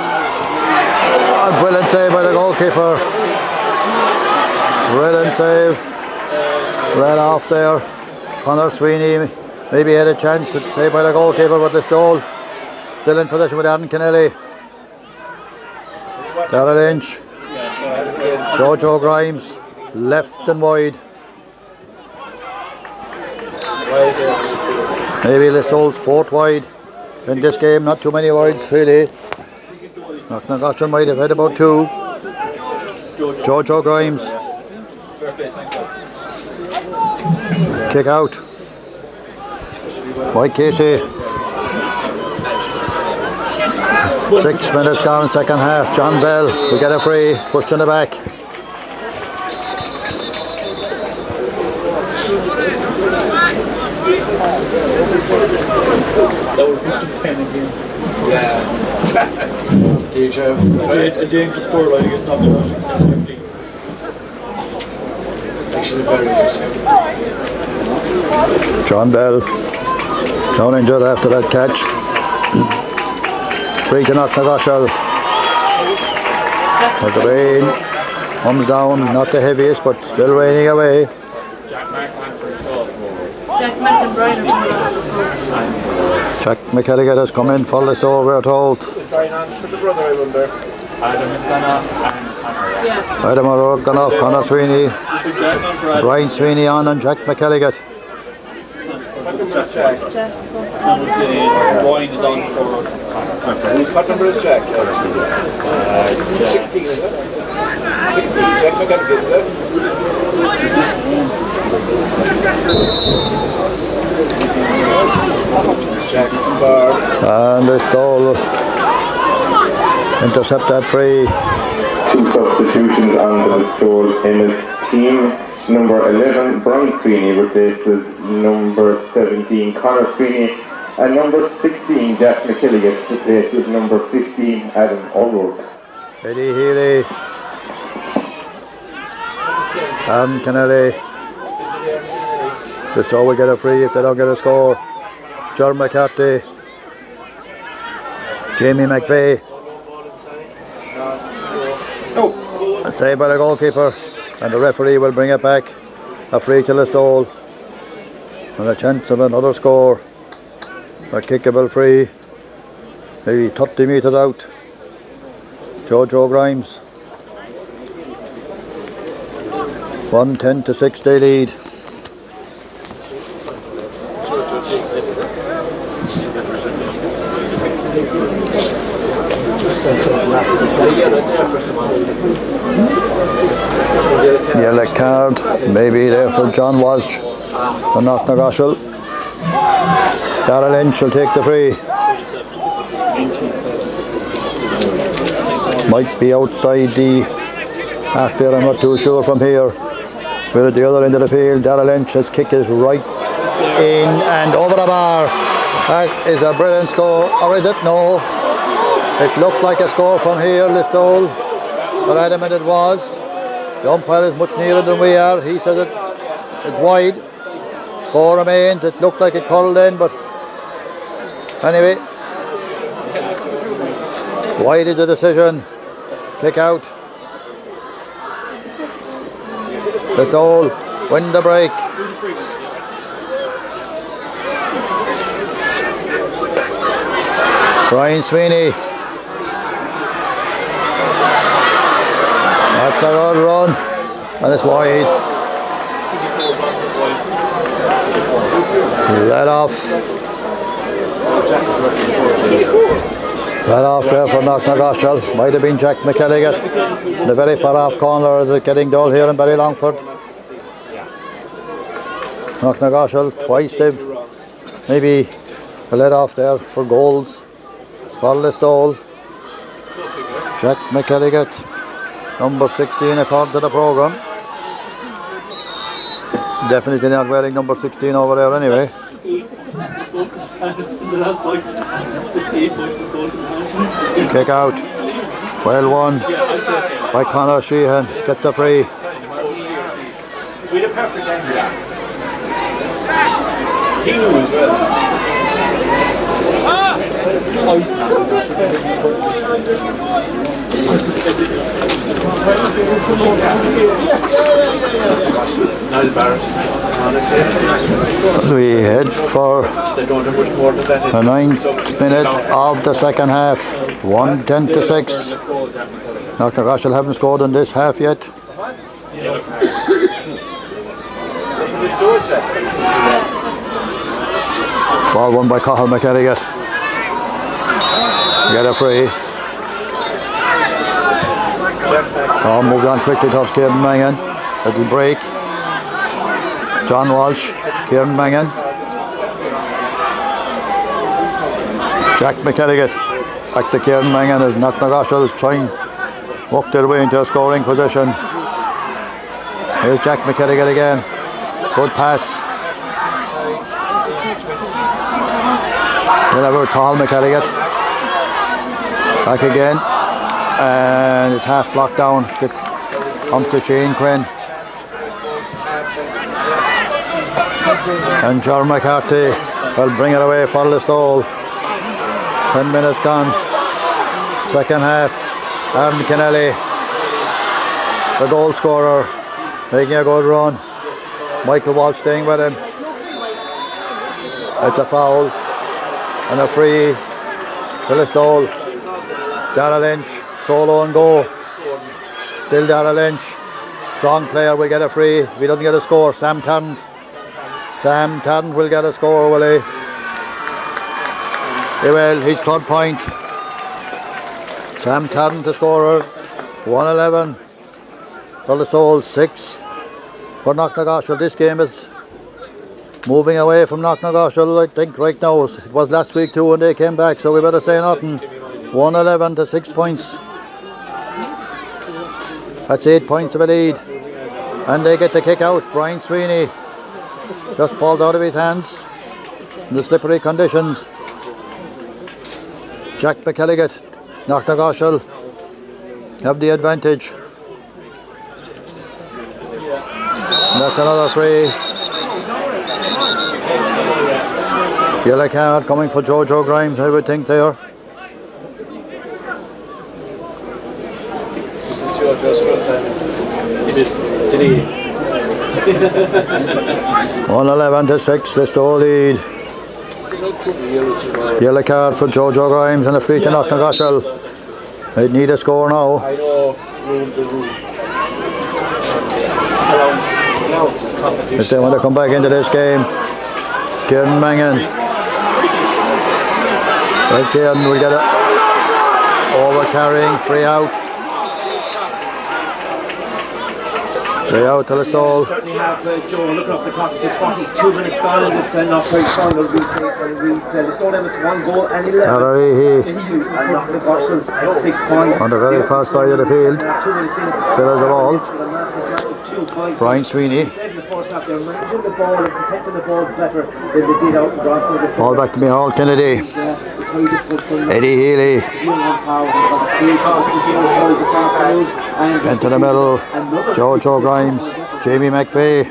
Oh, brilliant save by the goalkeeper. Brilliant save. Right off there. Conor Sweeney maybe had a chance to save by the goalkeeper with the stole. Still in possession with Adam Kennelly. Darrell Lynch. Jojo Grimes. Left and wide. Maybe Listowel's 4th wide in this game, not too many wides really. Knocknagoshel might have had about 2. Jojo Grimes. Kick out. By Casey. 6 minutes gone in second half. John Bell will get a free, pushed in the back. That would push the pen again. Yeah. A dangerous score line against Knocknagoshel. Actually, very good. John Bell down injured after that catch. Free to Knocknagoshel. But the rain comes down, not the heaviest, but still raining away. Jack McElligott has come in for Listowel, we're told. Adam O'Rourke gone off, Conor Sweeney, Brian Sweeney on and Jack McElligott. Wine is on for. What number is Jack? 16, is it? 16, Jack McElligott, is it? And Listowel intercept that free. 2 substitutions on the Listowel Emmets team. Number 11, Brian Sweeney replaces number 17, Conor Sweeney, and number 16, Jack McElligott replaces number 15, Adam O'Rourke. Eddie Healy. Adam Kennelly. Listowel will get a free if they don't get a score. John McCarthy. Jamie McVeigh. A save by the goalkeeper. And the referee will bring it back. A free to Listowel. And a chance of another score. A kickable free. Maybe 30 metres out. Jojo Grimes. 1-10 to 6 they lead. Yellow card, maybe there for John Walsh for Knocknagoshel. Darrell Lynch will take the free. Might be outside the arc there, I'm not too sure from here. We're at the other end of the field. Darrell Lynch's kick is right in and over the bar. That is a brilliant score, or is it? No. It looked like a score from here, Listowel. But adamant it was. The umpire is much nearer than we are. He says it's wide. Score remains. It looked like it curled in, but anyway, wide is the decision. Kick out. Listowel win the break. Brian Sweeney. That's a good run, and it's wide. Let off. Let off there for Knocknagoshel. Might have been Jack McElligott. The very far off corner is getting dull here in Ballylongford. Knocknagoshel twice they've maybe let off there for goals. For Listowel. Jack McElligott, number 16 according to the programme. Definitely not wearing number 16 over there anyway. Kick out. Well won by Conor Sheehan. Get the free. We head for the 9th minute of the second half. 1-10-6. Knocknagoshel haven't scored in this half yet. Ball won by Cathal McElligott. Get a free. Oh, moved on quickly towards Kieran Mangan. Little break. John Walsh, Kieran Mangan. Jack McElligott. Back to Kieran Mangan as Knocknagoshel trying to work their way into a scoring position. Here's Jack McElligott again. Good pass. Delivered Cathal McElligott. Back again, and it's half blocked down. Get to Shane Quinn. And John McCarthy will bring it away for Listowel. 10 minutes gone. Second half. Aaron Kennelly, the goal scorer, making a good run. Michael Walsh staying with him. It's a foul and a free to Listowel. Darrell Lynch, solo and go. Still Darrell Lynch. Strong player will get a free. If he doesn't get a score, Sam Tarrant will get a score, will he? He will, his third point. Sam Tarrant the scorer. 1-11. For Listowel, 6 for Knocknagoshel. This game is moving away from Knocknagoshel, I think, right now. It was last week too when they came back, so we better say nothing. 1-11 to 6 points. That's 8 points of a lead. And they get the kick out. Brian Sweeney just falls out of his hands in the slippery conditions. Jack McElligott, Knocknagoshel have the advantage. And that's another free. Yellow card coming for Jojo Grimes, I would think there. It is. Did he? 1-11 to 6, Listowel lead. Yellow card for Jojo Grimes and a free to Knocknagoshel. They need a score now. I know, the rule. If they want to come back into this game. Kieran Mangan. Well, Kieran will get it. Over carrying, free out. Free out to Listowel. Certainly have Joe looking up the clock. It says 42 minutes gone in this knock-out final replay, and it reads Listowel Emmets 1 goal and 11. Rahillys And Knocknagoshel 6 points. on the very far side of the field. 2 minutes in. Still has the ball. Massive 2 points. Brian Sweeney. Said in the first half, they're managing the ball and protecting the ball better than they did out in Rosslyn. Ball back to Micheál Kennedy. It's very difficult for Eddie Healy. Into the middle. Joe Grimes. Jamie McVeigh.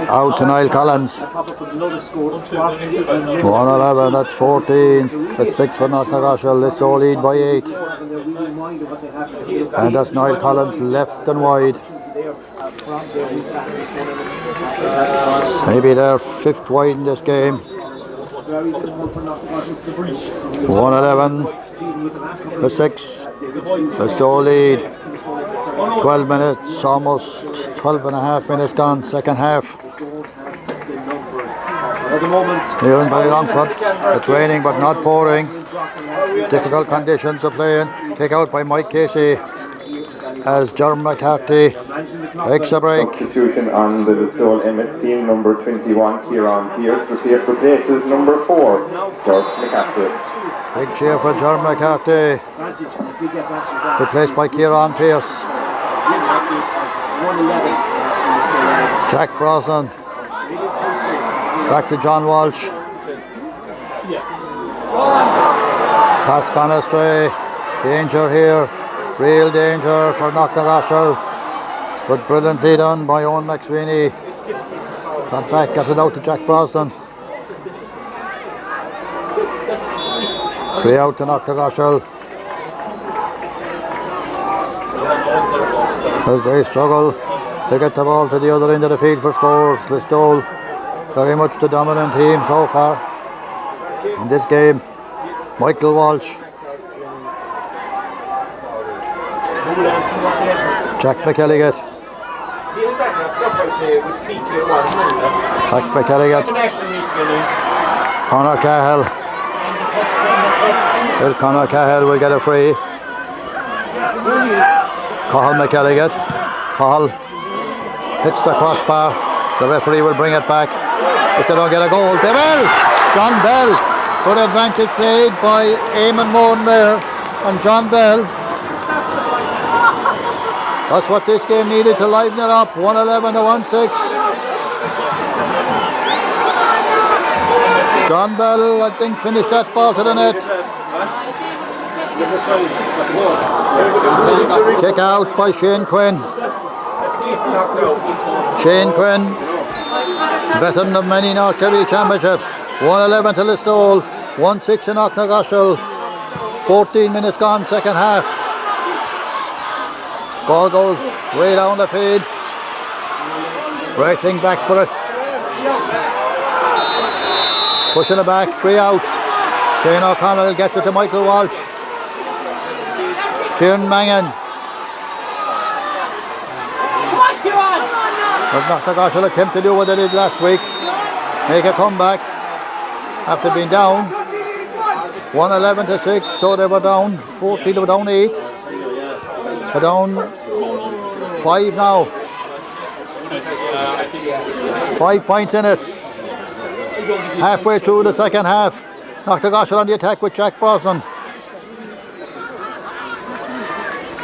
Out to Niall Collins. 111, that's 14. That's 6 for Knocknagoshel. Listowel lead by 8. And that's Niall Collins left and wide. Maybe they're 5th wide in this game. 111. The 6. Listowel lead. 12 minutes, almost 12 and a half minutes gone, second half. Here in Ballylongford, it's raining but not pouring. Difficult conditions of playing. Kick out by Mike Casey as Jeremy McCarthy takes a break. Substitution on the Listowel Emmets team, number 21, Kieran Pierce, replaces number 4, George McCarthy. Big cheer for Jeremy McCarthy, replaced by Kieran Pierce. Jack Brosnan. Back to John Walsh. Pass gone astray. Danger here. Real danger for Knocknagoshel. But brilliantly done by Owen McSweeney. Got back, got it out to Jack Brosnan. 3 out to Knocknagoshel. As they struggle to get the ball to the other end of the field for scores. Listowel very much the dominant team so far in this game. Michael Walsh. Jack McElligott. Jack McElligott. Conor Cahill. Well, Conor Cahill will get a free. Cahill McElligott. Cahill hits the crossbar. The referee will bring it back. If they don't get a goal, they will. John Bell. Good advantage played by Eamon Moran there. And John Bell. That's what this game needed to liven it up. 111 to 1-6. John Bell, I think, finished that ball to the net. Kick out by Shane Quinn. Shane Quinn, veteran of many North Kerry championships. 111 to Listowel, 1-6 in Knocknagoshel. 14 minutes gone, second half. Ball goes way down the field. Racing back for it. Pushing it back, free out. Shane O'Connell gets it to Michael Walsh. Kieran Mangan. But Knocknagoshel attempt to do what they did last week. Make a comeback after being down. 111 to 6, so they were down. 14, they were down 8. They're down 5 now. 5 points in it. Halfway through the second half. Knocknagoshel on the attack with Jack Brosnan.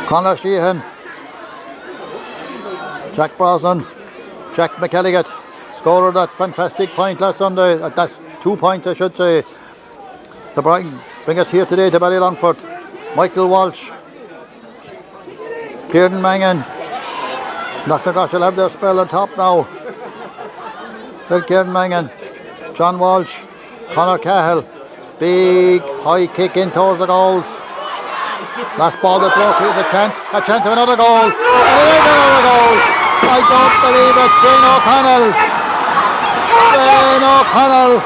Conor Sheehan. Jack Brosnan. Jack McElligott scored that fantastic point last Sunday. That's 2 points, I should say. To bring us here today to Ballylongford. Michael Walsh. Kieran Mangan. Knocknagoshel have their spell on top now. Well, Kieran Mangan. John Walsh. Conor Cahill. Big high kick in towards the goals. Last ball that broke here, a chance of another goal. And another goal. I don't believe it. Shane O'Connell. Shane O'Connell.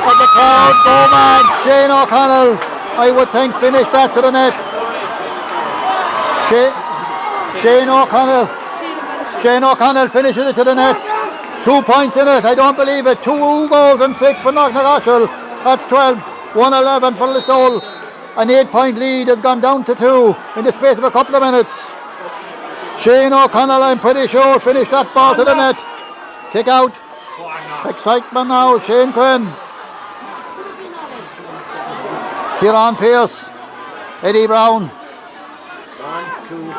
And the crowd go mad. Shane O'Connell, I would think, finished that to the net. Shane O'Connell. Shane O'Connell finishes it to the net. 2 points in it. I don't believe it. 2 goals and 6 for Knocknagoshel. That's 12. 1-11 for Listowel. An 8-point lead has gone down to 2 in the space of a couple of minutes. Shane O'Connell, I'm pretty sure, finished that ball to the net. Kick out. Excitement now. Shane Quinn. Kieran Pearce. Eddie Brown.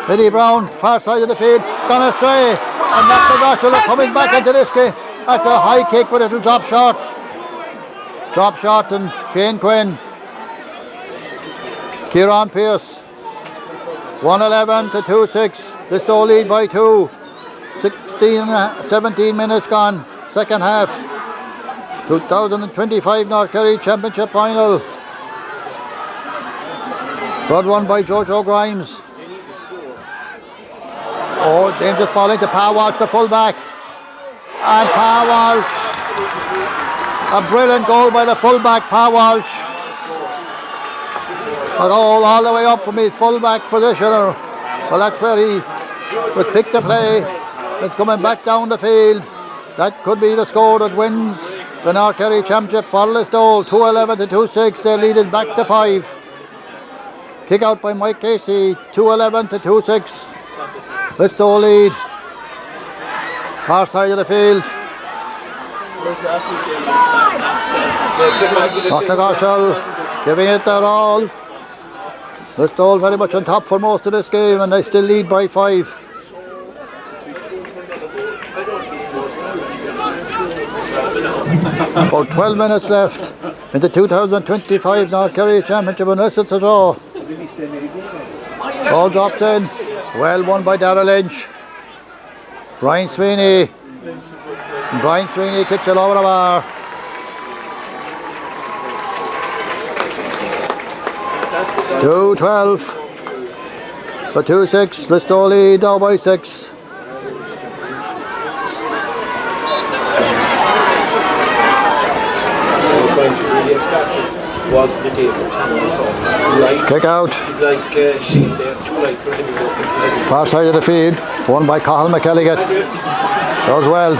Eddie Brown, far side of the field, gone astray. And Knocknagoshel are coming back into this game. That's a high kick, but it'll drop short. Drop short, and Shane Quinn. Kieran Pearce. 1-11 to 2-6. Listowel lead by 2. 17 minutes gone. Second half. 2025 North Kerry Championship Final. Good run by Jojo Grimes. Oh, dangerous ball into Pa Walsh, the fullback. And Pa Walsh. A brilliant goal by the fullback, Pa Walsh. A goal all the way up from his fullback positioner. Well, that's where he was picked to play. It's coming back down the field. That could be the score that wins the North Kerry Championship for Listowel. 2-11 to 2-6. They lead it back to 5. Kick out by Mike Casey. 2-11 to 2-6. Listowel lead. Far side of the field. Knocknagoshel giving it their all. Listowel very much on top for most of this game, and they still lead by 5. About 12 minutes left in the 2025 North Kerry Championship, unless it's a draw. Ball dropped in. Well won by Darrell Lynch. Brian Sweeney. Brian Sweeney kicks it over the bar. Two 12. The 2-6. Listowel lead now by 6. Kick out. Far side of the field. Won by Cathal McElligott. Does well.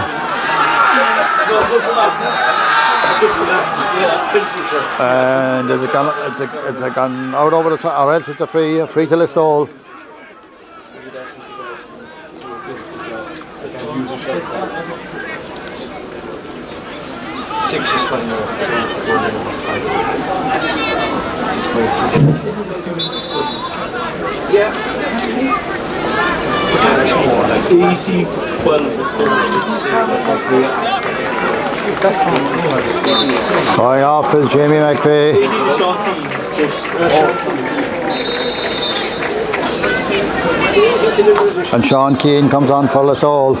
And it's gone out over the or else it's a free to Listowel. Yeah. 80 for 12. High off is Jamie McVeigh. And Sean Keane comes on for Listowel.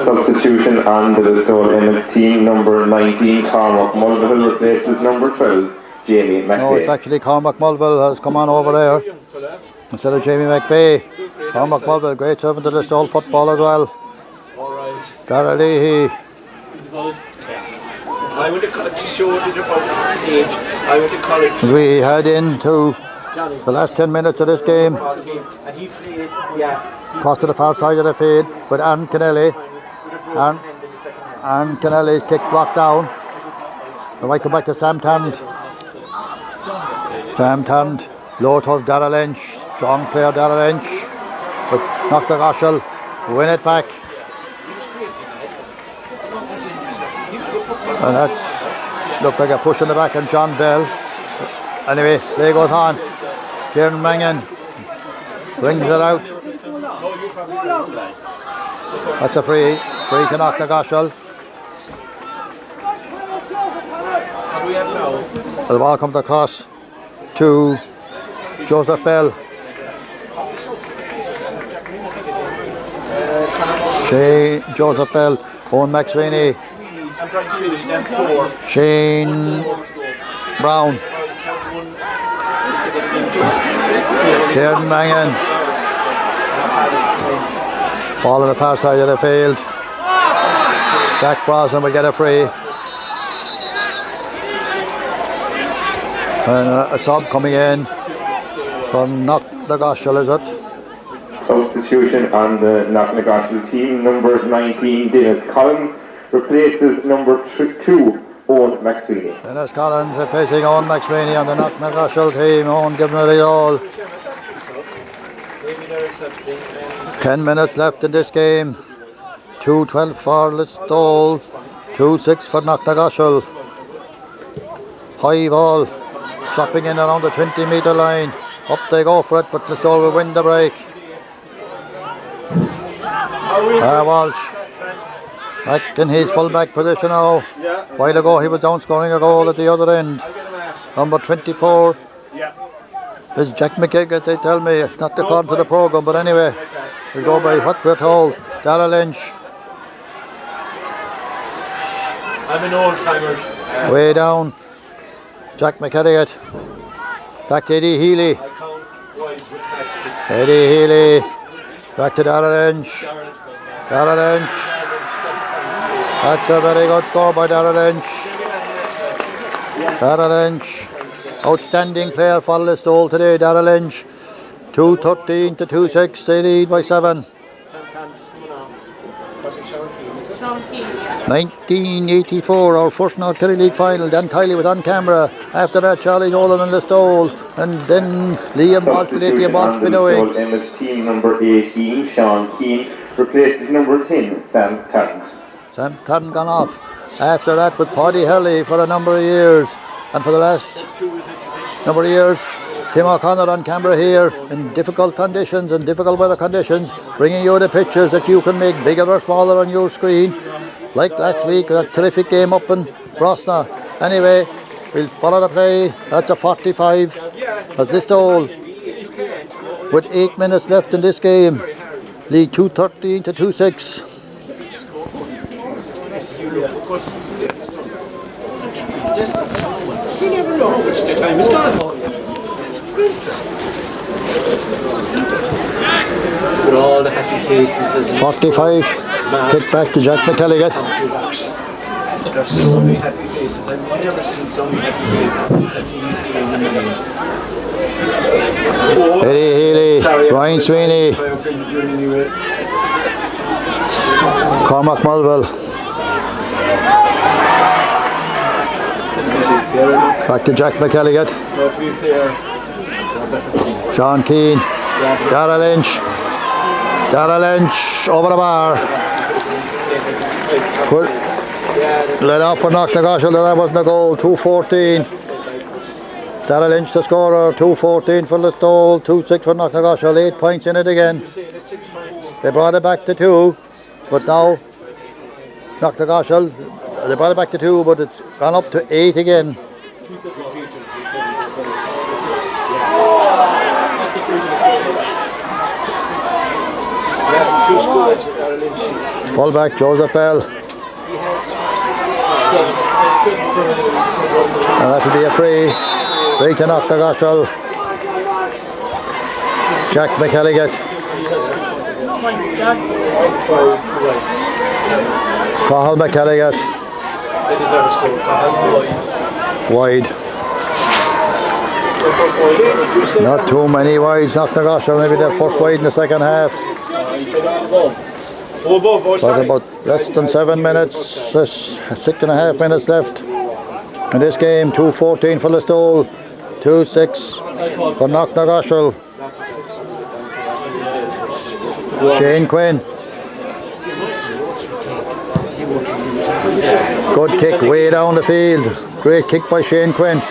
Substitution on the Listowel Emmets team. Number 19, Cormac Mulvihill, replaces number 12, Jamie McVeigh. No, it's actually Cormac Mulvihill has come on over there instead of Jamie McVeigh. Cormac Mulvihill, great servant to Listowel football as well. Darrell Leahy. I went to college to show it about age. I went to college. As we head into the last 10 minutes of this game, And he played, cross to the far side of the field with Anne Kennelly. Anne Kennelly's kick blocked down. We might come back to Sam Tand. Sam Tand, low towards Darrell Lynch. Strong player Darrell Lynch. But Knocknagoshel win it back. And that's looked like a push in the back on John Bell. Anyway, play goes on. Kieran Mangan brings it out. That's a free to Knocknagoshel. So the ball comes across to Joseph Bell. Joseph Bell, Owen McSweeney. Shane Brown. Kieran Mangan. Ball on the far side of the field. Jack Brosnan will get a free. And a sub coming in for Knocknagoshel, is it? Substitution on the Knocknagoshel team. Number 19, Dennis Collins, replaces number 2, Owen McSweeney. Dennis Collins replacing Owen McSweeney on the Knocknagoshel team. Owen giving it all. 10 minutes left in this game. 2-12 for Listowel, 2-6 for Knocknagoshel. High ball, chopping in around the 20-metre line. Up they go for it, but Listowel will win the break. Walsh back in his full-back position now. A while ago he was down scoring a goal at the other end. Number 24 is Jack McKeggett, they tell me. It's not according to the programme, but anyway, we go by what we're told. Darragh Lynch. I'm an old timer. Way down. Jack McKeggett. Back to Eddie Healy. Eddie Healy. Back to Darragh Lynch. Darragh Lynch. That's a very good score by Darragh Lynch. Darragh Lynch. Outstanding player for Listowel today, Darragh Lynch. 2-13 to 2-6. They lead by 7. 1984, our first North Kerry League final. Dan Tiley was on camera. After that, Charlie Nolan and Listowel. And then Liam Walsh, Liam Walsh, Listowel Emmets team number 18, Sean Keane, replaces number 10, Sam Tarrant. Sam Tarrant gone off. After that, with Paddy Hurley for a number of years. And for the last number of years, Tim O'Connor on camera here in difficult conditions and difficult weather conditions, bringing you the pictures that you can make bigger or smaller on your screen. Like last week, that terrific game up in Brosna. Anyway, we'll follow the play. That's a 45. As Listowel, with 8 minutes left in this game, lead 2-13 to 2-6. You never know which the time is gone. With all the happy faces. 45. Kick back to Jack McKelligot. There's so many happy faces. I've never seen so many happy faces. Eddie Healy, Brian Sweeney, Cormac Mulville. Back to Jack McKelligot. Sean Keane, Darragh Lynch. Darragh Lynch over the bar. Good. Let off for Knocknagoshel, that wasn't a goal. 2-14. Darragh Lynch the scorer. 2-14 for Listowel, 2-6 for Knocknagoshel. 8 points in it again. They brought it back to 2, but now Knocknagoshel, they brought it back to 2, but it's gone up to 8 again. Fullback Joseph Bell. And that will be a free to Knocknagoshel. Jack McKelligot. Cathal McKelligot. Wide. Not too many wides. Knocknagoshel, maybe their first wide in the second half. But about less than 7 minutes, 6.5 minutes left in this game. 2-14 for Listowel, 2-6 for Knocknagoshel. Shane Quinn. Good kick way down the field. Great kick by Shane Quinn.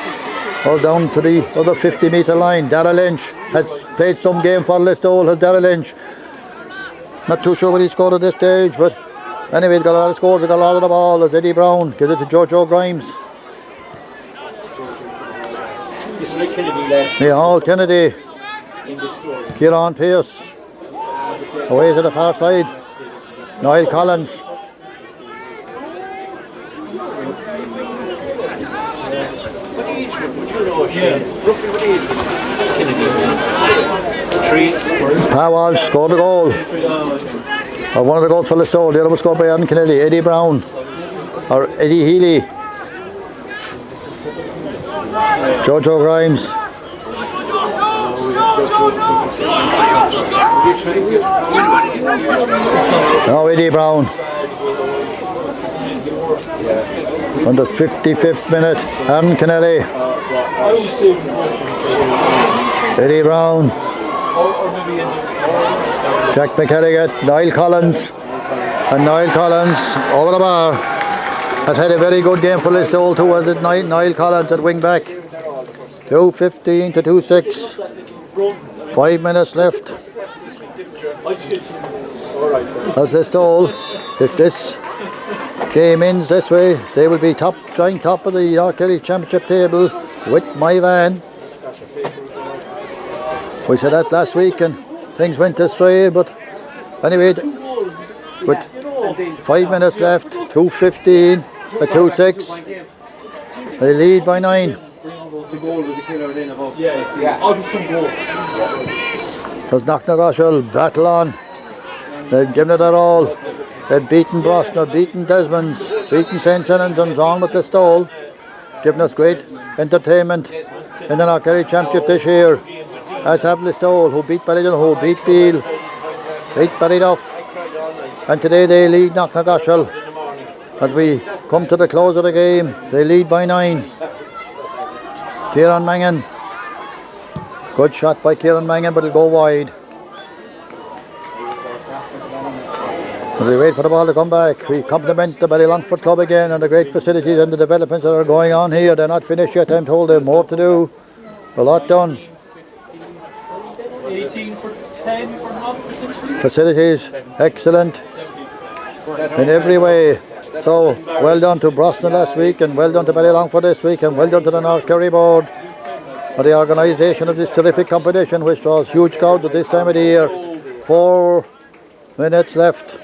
All down to the other 50-metre line. Darragh Lynch has played some game for Listowel, has Darragh Lynch. Not too sure what he scored at this stage, but anyway, he's got a lot of scores, he's got a lot of the ball. As Eddie Brown gives it to Jojo Grimes. Hall Kennedy. Kieran Pearce. Away to the far side. Niall Collins. Walsh scored a goal. One of the goals for Listowel, the other was scored by Aaron Kennedy. Eddie Brown, or Eddie Healy. Jojo Grimes. Now Eddie Brown. On the 55th minute, Aaron Kennelly, Eddie Brown, Jack McKelligot, Niall Collins, and Niall Collins over the bar has had a very good game for Listowel too, was it? Niall Collins at wing back. 2:15 to 2:6. 5 minutes left. As Listowel, if this game ends this way, they will be joint top of the Kerry Championship table with my van. We said that last week and things went astray, but anyway, with 5 minutes left, 2:15 to 2:6, they lead by 9. The goal was a killer then above. Out of some goal. There's Knocknagoshel battle on. They've given it their all. They've beaten Broston, they've beaten Desmonds, beaten St. Senans and drawn with Listowel, giving us great entertainment in the Kerry Championship this year. As have Listowel, who beat Ballydonoghue, who beat Beale, beat Ballydonoghue, and today they lead Knocknagoshel. As we come to the close of the game, they lead by 9. Kieran Mangan, good shot by Kieran Mangan, but it'll go wide. As we wait for the ball to come back, we compliment the Ballylongford club again and the great facilities and the developments that are going on here. They're not finished yet, I'm told. They have more to do. A lot done. 18 for 10 for Knock. Facilities, excellent in every way. So, well done to Broston last week and well done to Ballylongford this week and well done to the North Kerry board for the organisation of this terrific competition which draws huge crowds at this time of the year. 4 minutes left.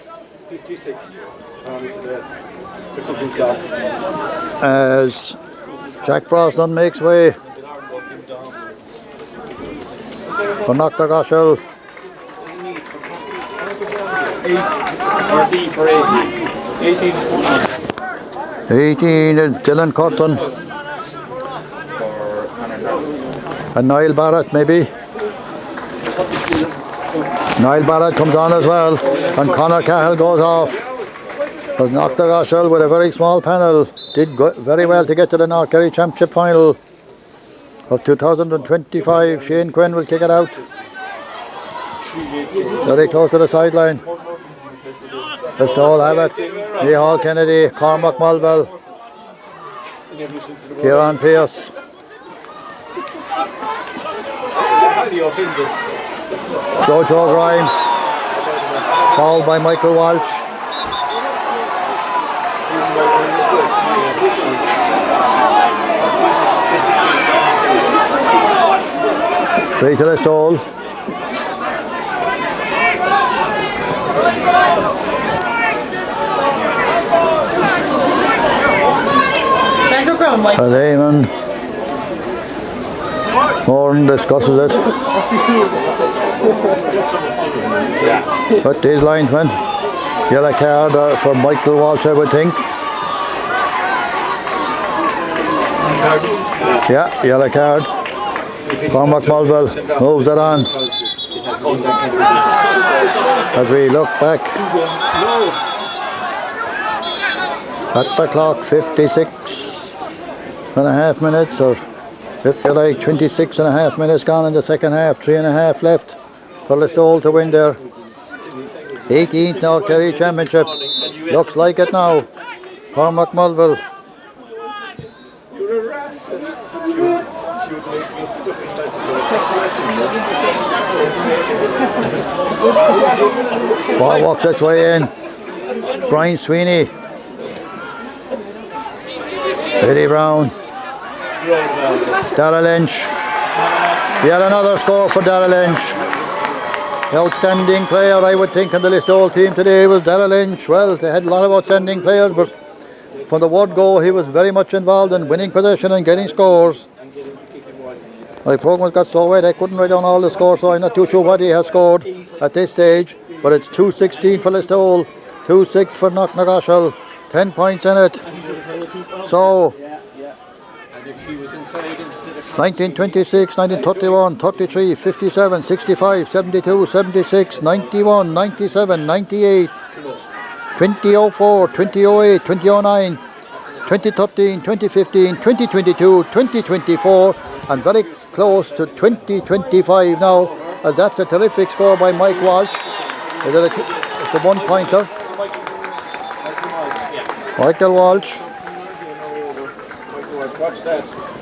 As Jack Brosnan makes way for Knocknagoshel. 18 is Dylan Curtin and Niall Barrett maybe. Niall Barrett comes on as well and Conor Cahill goes off. As Knocknagoshel with a very small panel did very well to get to the North Kerry Championship final of 2025. Shane Quinn will kick it out. Very close to the sideline. Listowel have it. Nihal Kennedy, Cormac Mulville, Kieran Pearce. Joe Grimes, fouled by Michael Walsh. Free to Listowel. And Eamon Moran discusses it. But these linesmen, yellow card for Michael Walsh, I would think. Yeah, yellow card. Cormac Mulville moves it on. As we look back at the clock, 56.5 minutes, or if you like 26.5 minutes gone in the second half, 3.5 left for Listowel to win their 18th North Kerry Championship. Looks like it now. Cormac Mulville. Ball walks its way in. Brian Sweeney. Eddie Brown. Darrell Lynch. Yet another score for Darrell Lynch. The outstanding player, I would think, in the Listowel team today was Darrell Lynch. Well, they had a lot of outstanding players, but from the word go, he was very much involved in winning possession and getting scores. My program's got so wet I couldn't write down all the scores, so I'm not too sure what he has scored at this stage. But it's 2-16 for Listowel, 2-6 for Knocknagoshel, 10 points in it. So 1926, 1931, 33, 57, 65, 72, 76, 91, 97, 98, 2004, 2008, 2009, 2013, 2015, 2022, 2024 and very close to 2025 now, as that's a terrific score by Mike Walsh. It's a one-pointer. Michael Walsh.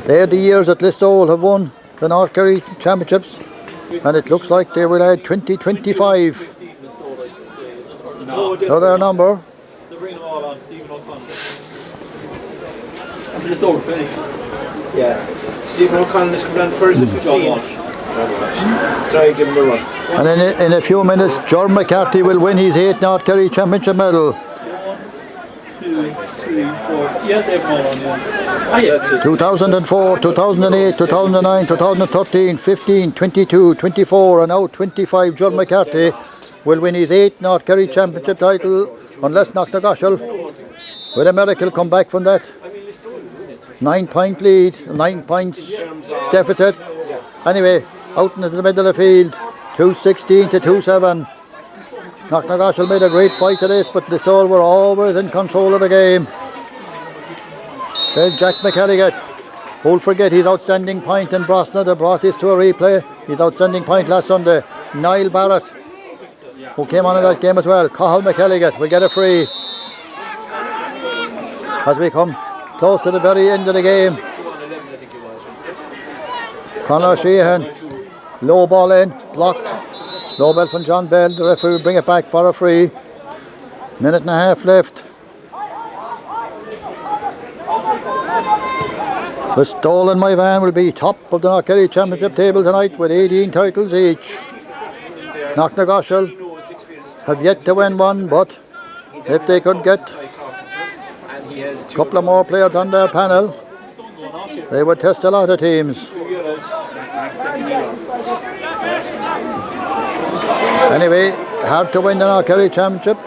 They're the years that Listowel have won the North Kerry Championships, and it looks like they will add 2025 to their number. They're bringing them all on, Stephen O'Connell. After the store finished. Yeah. Stephen O'Connell is coming down first at 15. Sorry, give him a run. And in a few minutes, John McCarthy will win his 8th North Kerry Championship medal. 1, 2, 3, 4. Yeah, they've all on, yeah. 2004, 2008, 2009, 2013, 15, 22, 24 and now 25. John McCarthy will win his 8th North Kerry Championship title, unless Knocknagoshel, with a miracle, come back from that 9-point lead, 9 points deficit. Anyway, out into the middle of the field, 2-16 to 2-7. Knocknagoshel made a great fight of this, but Listowel were always in control of the game. There's Jack McElligott, who'll forget his outstanding point in Brosna that brought this to a replay. His outstanding point last Sunday. Niall Barrett, who came on in that game as well. Cathal McElligott will get a free as we come close to the very end of the game. Conor Sheehan, low ball in, blocked. Low ball from John Bell. The referee will bring it back for a free. Minute and a half left. Listowel and Moran will be top of the North Kerry Championship table tonight with 18 titles each. Knocknagoshel have yet to win one, but if they could get a couple of more players on their panel, they would test a lot of teams. Anyway, hard to win the North Kerry Championship.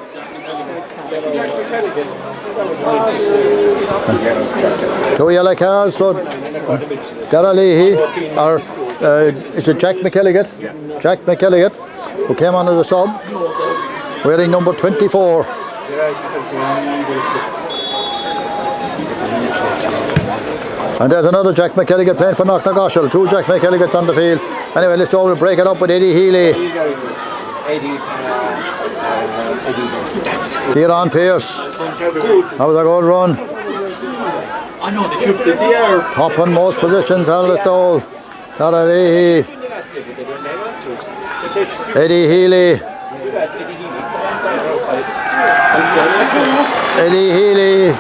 Two yellow cards, so Dara Leahy, or it's a Jack McElligott. Jack McElligott, who came on as a sub, wearing number 24. And there's another Jack McElligott playing for Knocknagoshel. 2 Jack McElligott on the field. Anyway, let's all break it up with Eddie Healy. Kieran Pearce. That was a good run. I know they tripped it there. Top in most positions, Listowel. Dara Leahy. Eddie Healy. Eddie Healy.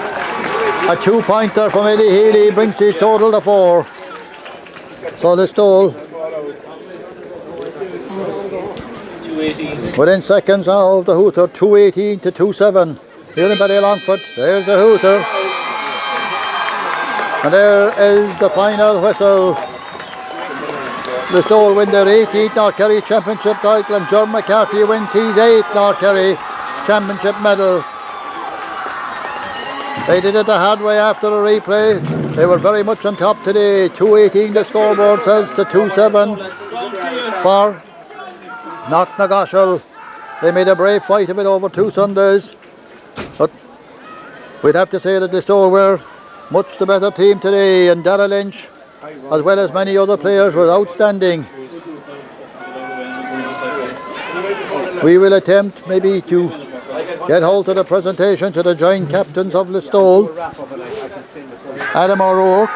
A 2-pointer from Eddie Healy brings his total to 4. So Listowel within seconds now of the hooter, 2-18 to 2-7. Here in Ballylongford, there's the hooter. And there is the final whistle. Listowel win their 18th North Kerry Championship title, and John McCarthy wins his 8th North Kerry Championship medal. They did it the hard way after the replay. They were very much on top today. 2-18 the scoreboard says to 2-7 for Knocknagoshel. They made a brave fight of it over 2 Sundays. But we'd have to say that Listowel were much the better team today, and Dara Lynch, as well as many other players, were outstanding. We will attempt maybe to get hold of the presentation to the joint captains of Listowel, Adam O'Rourke,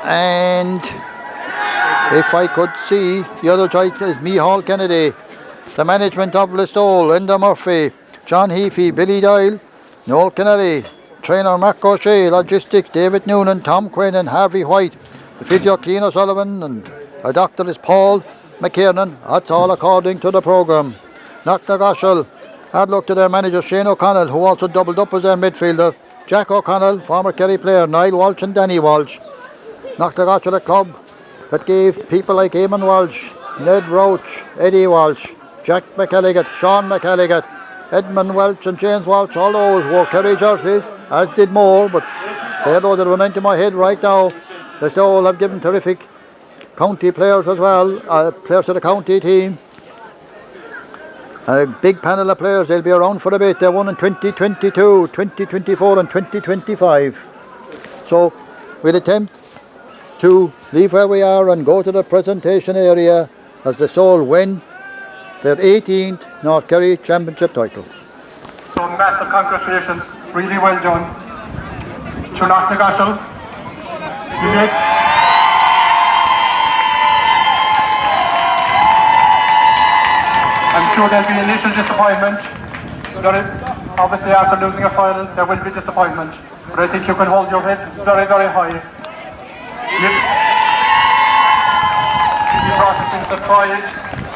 and if I could see the other joint is Micheál Kennedy. The management of Listowel, Linda Murphy, John Heafy, Billy Doyle, Noel Kennedy, trainer Mark O'Shea, logistics David Noonan, Tom Quinn and Harvey White, the physio Cian O'Sullivan, and a doctor is Paul McKiernan. That's all according to the programme. Knocknagoshel had looked at their manager Shane O'Connell, who also doubled up as their midfielder, Jack O'Connell, former Kerry player, Niall Walsh and Danny Walsh. Knocknagoshel, a club that gave people like Eamon Walsh, Ned Roach, Eddie Walsh, Jack McElligott, Sean McElligott, Edmund Welch and James Walsh, all those wore Kerry jerseys, as did more, but they're those that run into my head right now. They all have given terrific county players as well, players of the county team. A big panel of players, they'll be around for a bit. They won in 2022, 2024 and 2025. So we'll attempt to leave where we are and go to the presentation area as the Listowel win their 18th North Kerry Championship title. So massive congratulations, really well done to Knocknagoshel. I'm sure there'll be initial disappointment. Obviously after losing a final there will be disappointment, but I think you can hold your heads very, very high. You brought us into pride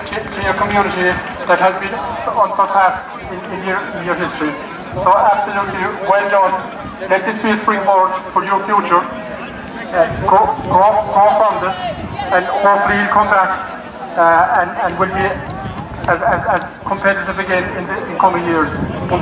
to your community that has been unsurpassed in your history. So absolutely well done. Let this be a springboard for your future. Grow from this, and hopefully you'll come back and will be as competitive again in coming years.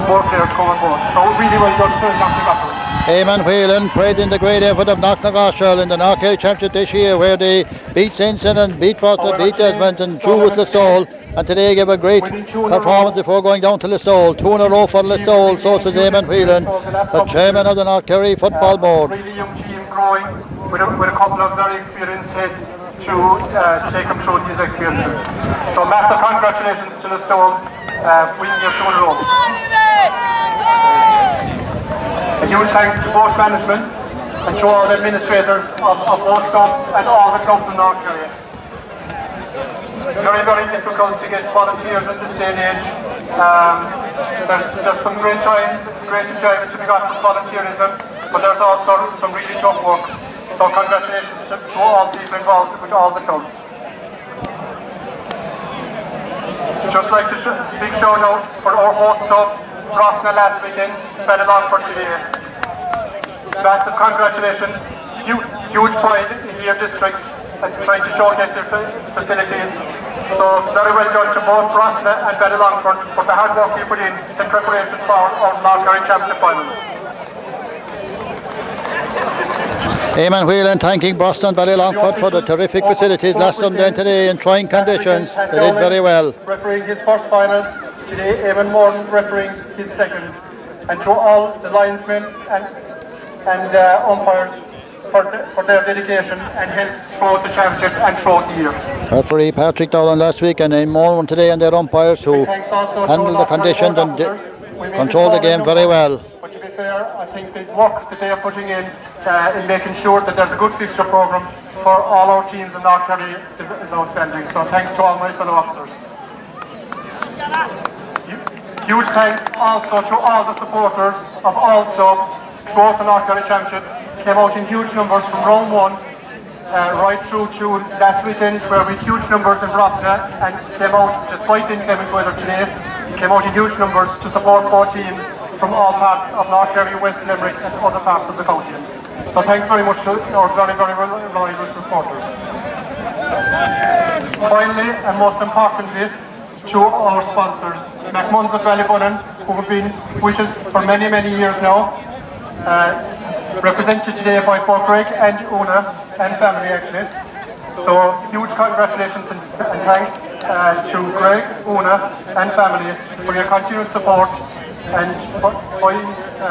More players come on board. So really well done to Knocknagoshel. Eamon Whelan praising the great effort of Knocknagoshel in the North Kerry Championship this year, where they beat St. Sinan, beat Prosser, beat Desmond and drew with Listowel, and today gave a great performance before going down to Listowel. 2 in a row for Listowel, so says Eamon Whelan, the chairman of the North Kerry Football Board. Really young team growing with a couple of very experienced heads to take them through these experiences. So massive congratulations to Listowel, winning your 2 in a row. A huge thanks to both management and to all the administrators of both clubs and all the clubs in North Kerry. Very, very difficult to get volunteers at this day and age. There's some great times, great enjoyment to be got from volunteerism, but there's also some really tough work. So congratulations to all people involved with all the clubs. Just like to big shout out for our host clubs, Rossna last weekend, Ballylongford today. Massive congratulations, huge pride in your district and trying to showcase your facilities. So very well done to both Rossna and Ballylongford for the hard work you put in preparation for our North Kerry Championship finals. Eamon Whelan thanking Boston and Ballylongford for the terrific facilities last Sunday and today in trying conditions. They did very well. Refereeing his first final, today Eamon Moran refereeing his second. And to all the linesmen and umpires for their dedication and help throughout the championship and throughout the year. Referee Patrick Dowland last week and Eamon Moran today, and their umpires who handled the conditions and controlled the game very well. But to be fair, I think the work that they are putting in making sure that there's a good fixture programme for all our teams in North Kerry is outstanding. So thanks to all my fellow officers. Huge thanks also to all the supporters of all clubs throughout the North Kerry Championship. Came out in huge numbers from round 1 right through to last weekend, where we had huge numbers in Rossna, and came out, despite the inclement weather today, came out in huge numbers to support 4 teams from all parts of North Kerry, West Limerick and other parts of the county. So thanks very much to our very, very loyal supporters. Finally, and most importantly, to our sponsors, McMunn's of Ballydonoghue, who have been with us for many, many years now, represented today by both Greg and Una and family actually. So huge congratulations and thanks to Greg, Una and family for your continued support, and by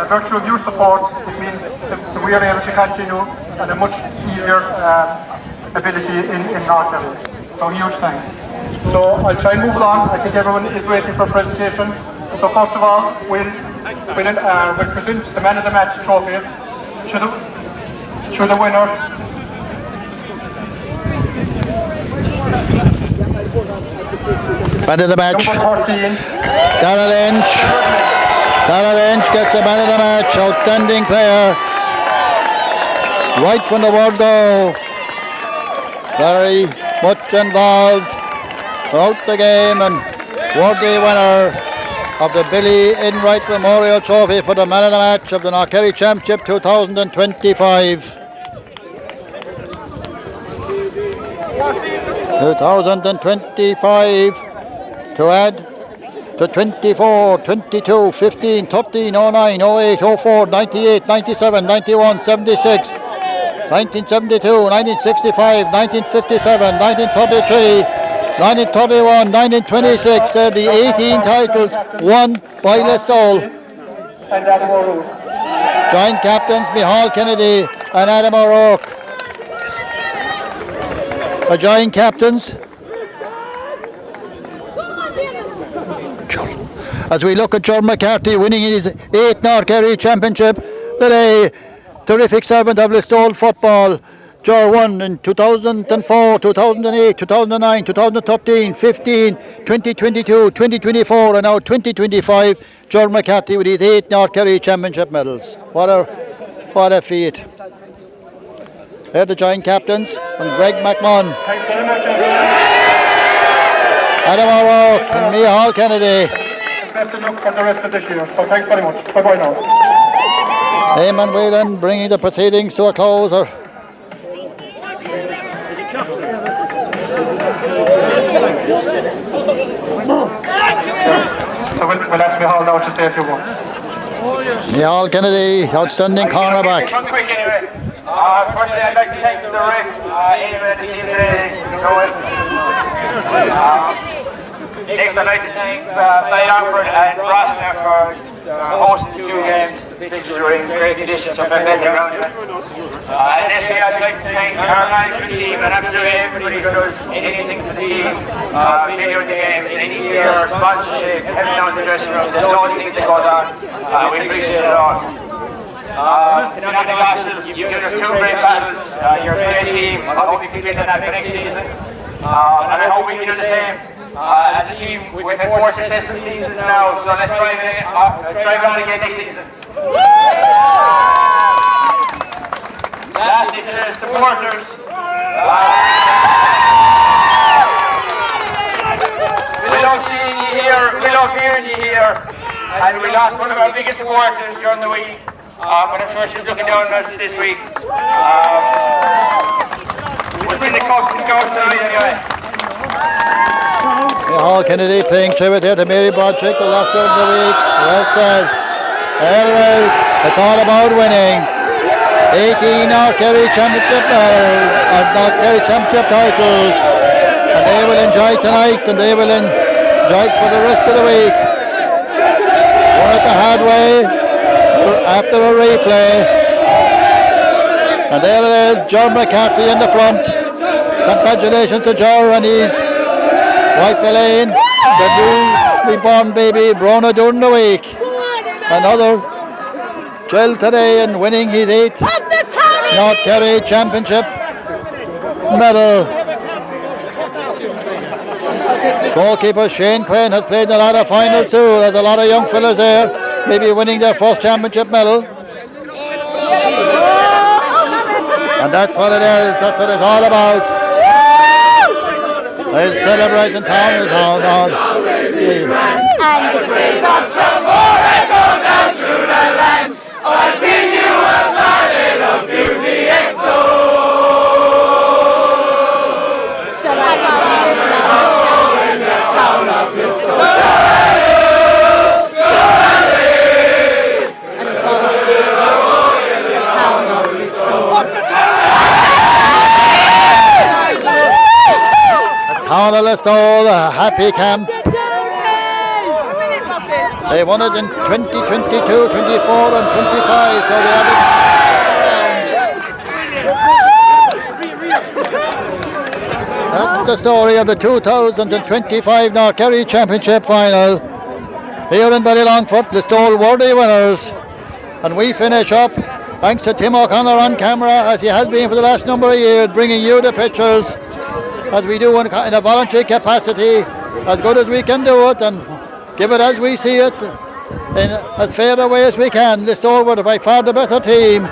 virtue of your support it means that we are able to continue at a much easier ability in North Kerry. So huge thanks. So I'll try and move along. I think everyone is waiting for a presentation. So first of all, we'll present the Man of the Match trophy to the winner. Man of the match, Number 14. Darrell Lynch. Darrell Lynch gets the man of the match. Outstanding player. Right from the word go. Very much involved throughout the game and worthy winner of the Billy Enright Memorial Trophy for the Man of the Match of the North Kerry Championship 2025. 2025 to add to 24, 22, 15, 13, 09, 08, 04, 98, 97, 91, 76, 1972, 1965, 1957, 1933, 1931, 1926, they're the 18 titles won by Listowel. And Adam O'Rourke. Joint captains Micheál Kennedy and Adam O'Rourke. The joint captains. As we look at John McCarthy winning his 8th North Kerry Championship today, terrific servant of Listowel football. Jar won in 2004, 2008, 2009, 2013, 15, 2022, 2024 and now 2025. Jar McCarthy with his 8 North Kerry Championship medals. What a feat. They're the joint captains and Greg McMahon. Thanks very much, Adam O'Rourke and Micheál Kennedy. Best of luck for the rest of this year. So thanks very much. Bye-bye now. Eamon Whelan bringing the proceedings to a close. So we'll ask Micheál now to say a few words. Micheál Kennedy, outstanding cornerback. One quick anyway. Firstly, I'd like to thank the ref, Eamon and the team today. Next, I'd like to thank Ballylongford and Rosner for hosting the 2 games. The pitches were in great condition, so I'm betting around it. And next, I'd like to thank our management team and absolutely everybody who does anything to the video games, any gear, sponsorship, heading down to the dressing room. There's no thing that goes on. We appreciate it all. Knocknagoshel, you've given us 2 great battles. You're a great team. I hope you can get that for next season. And I hope we can do the same. As a team, we've had 4 successful seasons now, so let's drive it on again next season. Lastly, to the supporters, we love seeing you here, we love hearing you here, and we lost one of our biggest supporters during the week, but I'm sure she's looking down on us this week. We'll bring the coach tonight anyway. Micheál Kennedy playing tribute here to Mary Brodchick, the last of the week. Well said. There it is. It's all about winning. 18 North Kerry Championship medals, North Kerry Championship titles. And they will enjoy tonight and they will enjoy it for the rest of the week. Won it the hard way after a replay. And there it is, John McCarthy in the front. Congratulations to John and his wife Elaine, the newly born baby Brona during the week. Another child today and winning his 8th North Kerry Championship medal. Goalkeeper Shane Quinn has played a lot of finals too. There's a lot of young fellas there, maybe winning their first championship medal. And that's what it is, that's what it's all about. Let's celebrate in town. And the praise of Trevor echoes down through the land. Oh, I've seen you a ballad of beauty extolled. Shall I in the town of Listowel? Town of Listowel, a happy camp. They won it in 2022, 24 and 25, so they have it. That's the story of the 2025 North Kerry Championship final. Here in Ballylongford, Listowel worthy winners. And we finish up, thanks to Tim O'Connor on camera, as he has been for the last number of years, bringing you the pictures, as we do in a voluntary capacity, as good as we can do it, and give it as we see it, in as fair a way as we can. Listowel were by far the better team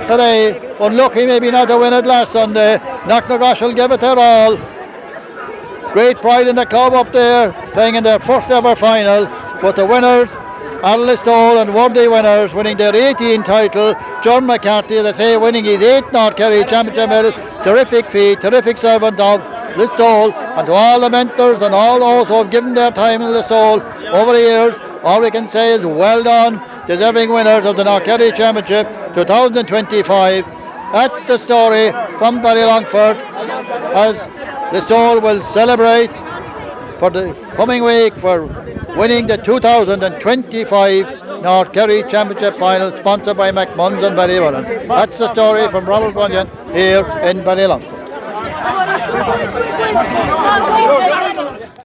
today. Unlucky maybe not to win it last Sunday. Knocknagoshel gave it their all. Great pride in the club up there, playing in their first ever final. But the winners are Listowel, and worthy winners, winning their 18th title. John McCarthy, they say, winning his 8th North Kerry Championship medal. Terrific feat, terrific servant of Listowel, and to all the mentors and all those who have given their time in Listowel over the years, all we can say is well done, deserving winners of the North Kerry Championship 2025. That's the story from Ballylongford, as Listowel will celebrate for the coming week for winning the 2025 North Kerry Championship Final, sponsored by McMuns and Ballydonoghue. That's the story from Robert Bunyan here in Ballylongford.